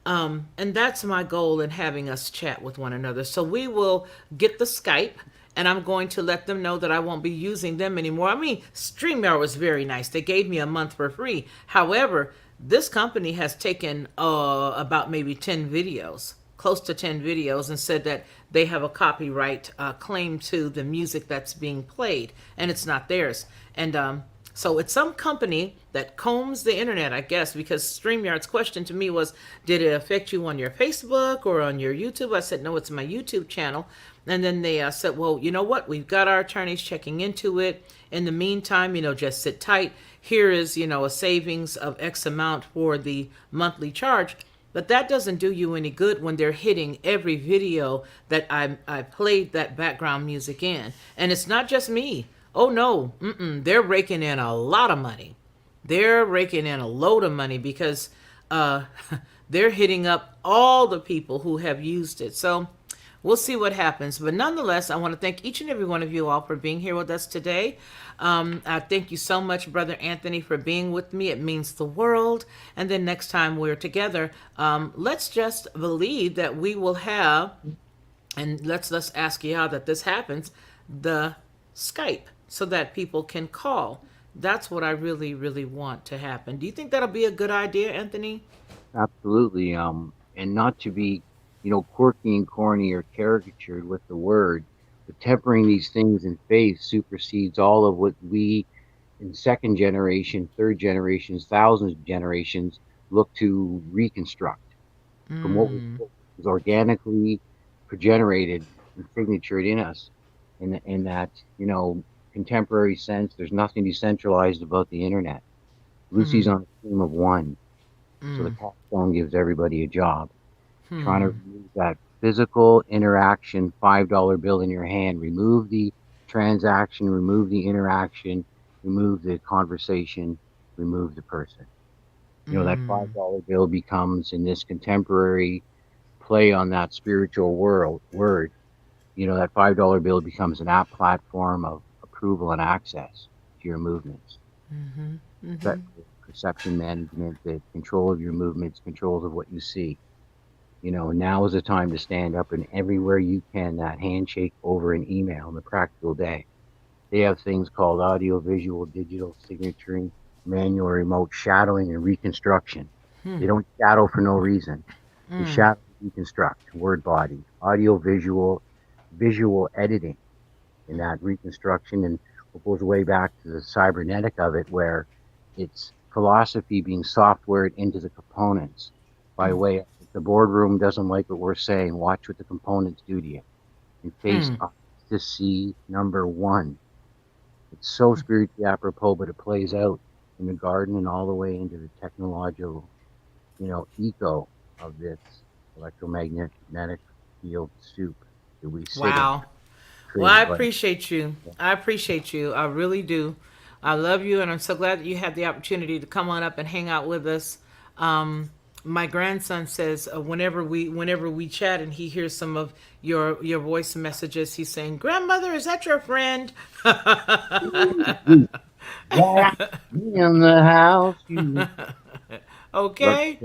Speaker 1: And that's my goal in having us chat with one another. So we will get the Skype, and I'm going to let them know that I won't be using them anymore. I mean, StreamYard was very nice. They gave me a month for free. However, this company has taken about maybe 10 videos, close to 10 videos, and said that they have a copyright claim to the music that's being played, and it's not theirs. And so it's some company that combs the internet, I guess, because StreamYard's question to me was, did it affect you on your Facebook or on your YouTube? I said, no, it's my YouTube channel. And then they said, well, you know what? We've got our attorneys checking into it. In the meantime, just sit tight. Here is, a savings of X amount for the monthly charge. But that doesn't do you any good when they're hitting every video that I played that background music in. And it's not just me. Oh, no. They're raking in a lot of money. They're raking in a load of money because they're hitting up all the people who have used it. So we'll see what happens. But nonetheless, I want to thank each and every one of you all for being here with us today. I thank you so much, Brother Anthony, for being with me. It means the world. And then next time we're together, let's just believe that we will have, and let's ask Yah that this happens, the Skype, so that people can call. That's what I really, really want to happen. Do you think that'll be a good idea, Anthony?
Speaker 8: Absolutely. And not to be, quirky and corny or caricatured with the word, but tempering these things in faith supersedes all of what we in second generation, third generations, thousands of generations look to reconstruct from what was organically generated and signatured in us. In that, contemporary sense, there's nothing decentralized about the internet. Lucy's on a team of one. So the capstone gives everybody a job. Trying to remove that physical interaction, $5 bill in your hand, remove the transaction, remove the interaction, remove the conversation, remove the person. You know, that $5 bill becomes, in this contemporary play on that spiritual word, you know, that $5 bill becomes an app platform of approval and access to your movements. That perception management, the control of your movements, control of what you see. You know, now is the time to stand up, and everywhere you can, that handshake over an email in the practical day. They have things called audio, visual, digital signaturing, manual, remote shadowing, and reconstruction. They don't shadow for no reason. They shadow, reconstruct, word body, audio, visual editing in that reconstruction, and it goes way back to the cybernetic of it, where it's philosophy being softwared into the components by way of, if the boardroom doesn't like what we're saying, watch what the components do to you. And face up to see number one. It's so spiritually apropos, but it plays out in the garden and all the way into the technological, you know, eco of this electromagnetic field soup that we sit in.
Speaker 1: Well, I appreciate you. I appreciate you. I really do. I love you, and I'm so glad that you had the opportunity to come on up and hang out with us. My grandson says whenever we chat and he hears some of your voice messages, he's saying, "Grandmother, is that your friend?"
Speaker 8: Yeah, in the house.
Speaker 1: Okay.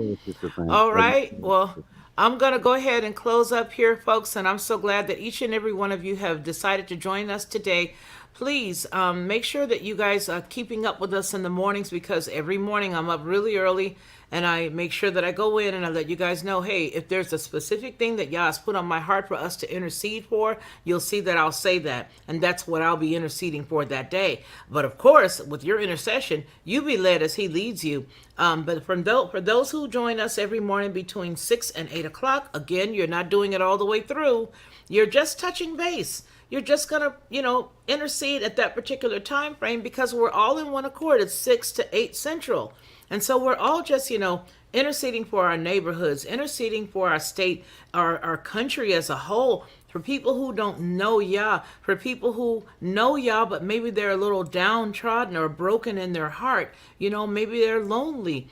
Speaker 1: All right. Well, I'm going to go ahead and close up here, folks, and I'm so glad that each and every one of you have decided to join us today. Please make sure that you guys are keeping up with us in the mornings, because every morning I'm up really early, and I make sure that I go in and I let you guys know, hey, if there's a specific thing that Yah has put on my heart for us to intercede for, you'll see that I'll say that, and that's what I'll be interceding for that day. But of course, with your intercession, you be led as he leads you. But for those who join us every morning between 6 and 8 o'clock, again, you're not doing it all the way through. You're just touching base. You're just going to, intercede at that particular time frame, because we're all in one accord. It's 6 to 8 Central. And so we're all just, interceding for our neighborhoods, interceding for our state, our country as a whole, for people who don't know Yah, for people who know Yah, but maybe they're a little downtrodden or broken in their heart. Maybe they're lonely.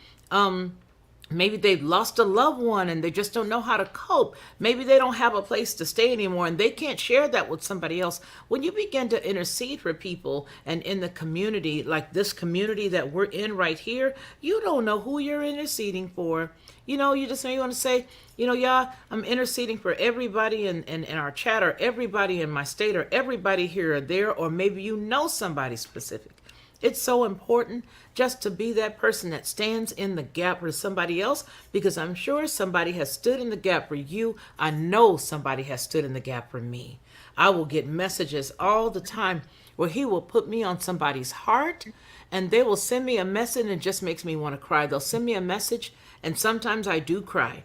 Speaker 1: Maybe they've lost a loved one and they just don't know how to cope. Maybe they don't have a place to stay anymore and they can't share that with somebody else. When you begin to intercede for people and in the community, like this community that we're in right here, you don't know who you're interceding for. You just want to say, yeah, I'm interceding for everybody in our chat, or everybody in my state, or everybody here or there, or maybe somebody specific. It's so important just to be that person that stands in the gap for somebody else, because I'm sure somebody has stood in the gap for you. I know somebody has stood in the gap for me. I will get messages all the time where he will put me on somebody's heart, and they will send me a message and it just makes me want to cry. They'll send me a message, and sometimes I do cry.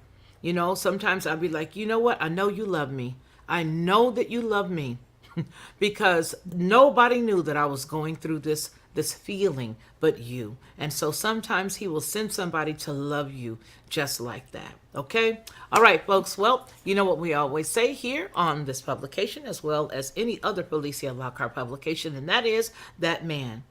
Speaker 1: Sometimes I'll be like, you know what? I know you love me. I know that you love me because nobody knew that I was going through this feeling but you. And so sometimes he will send somebody to love you just like that. Okay? All right, folks. Well, you know what we always say here on this publication, as well as any other Felicia Lockhart publication, and that is that man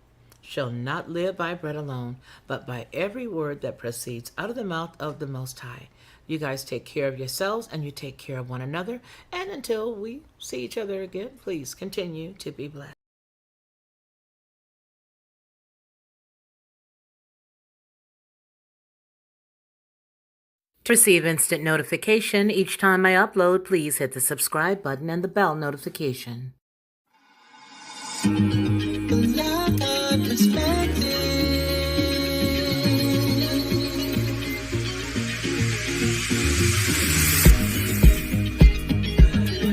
Speaker 1: shall not live by bread alone, but by every word that proceeds out of the mouth of the Most High. You guys take care of yourselves and you take care of one another. And until we see each other again, please continue to be blessed. To receive instant notification each time I upload, please hit the subscribe button and the bell notification.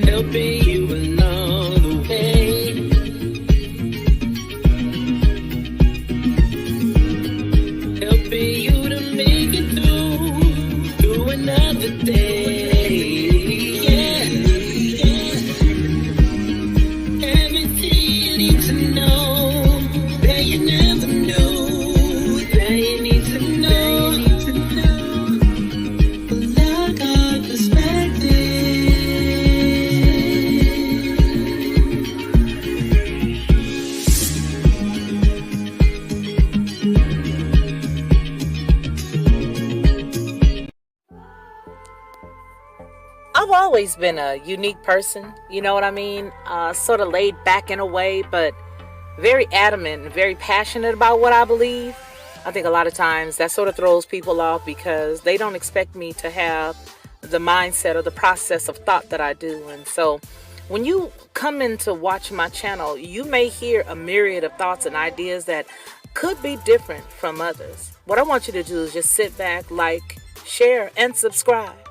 Speaker 9: Helping you along the way. Helping you to make it through another day. Yeah, everything you need to know that you never knew, that you need to know.
Speaker 1: I've always been a unique person, you know what I mean? Sort of laid back in a way, but very adamant and very passionate about what I believe. I think a lot of times that sort of throws people off because they don't expect me to have the mindset or the process of thought that I do. And so when you come in to watch my channel, you may hear a myriad of thoughts and ideas that could be different from others. What I want you to do is just sit back, like, share, and subscribe.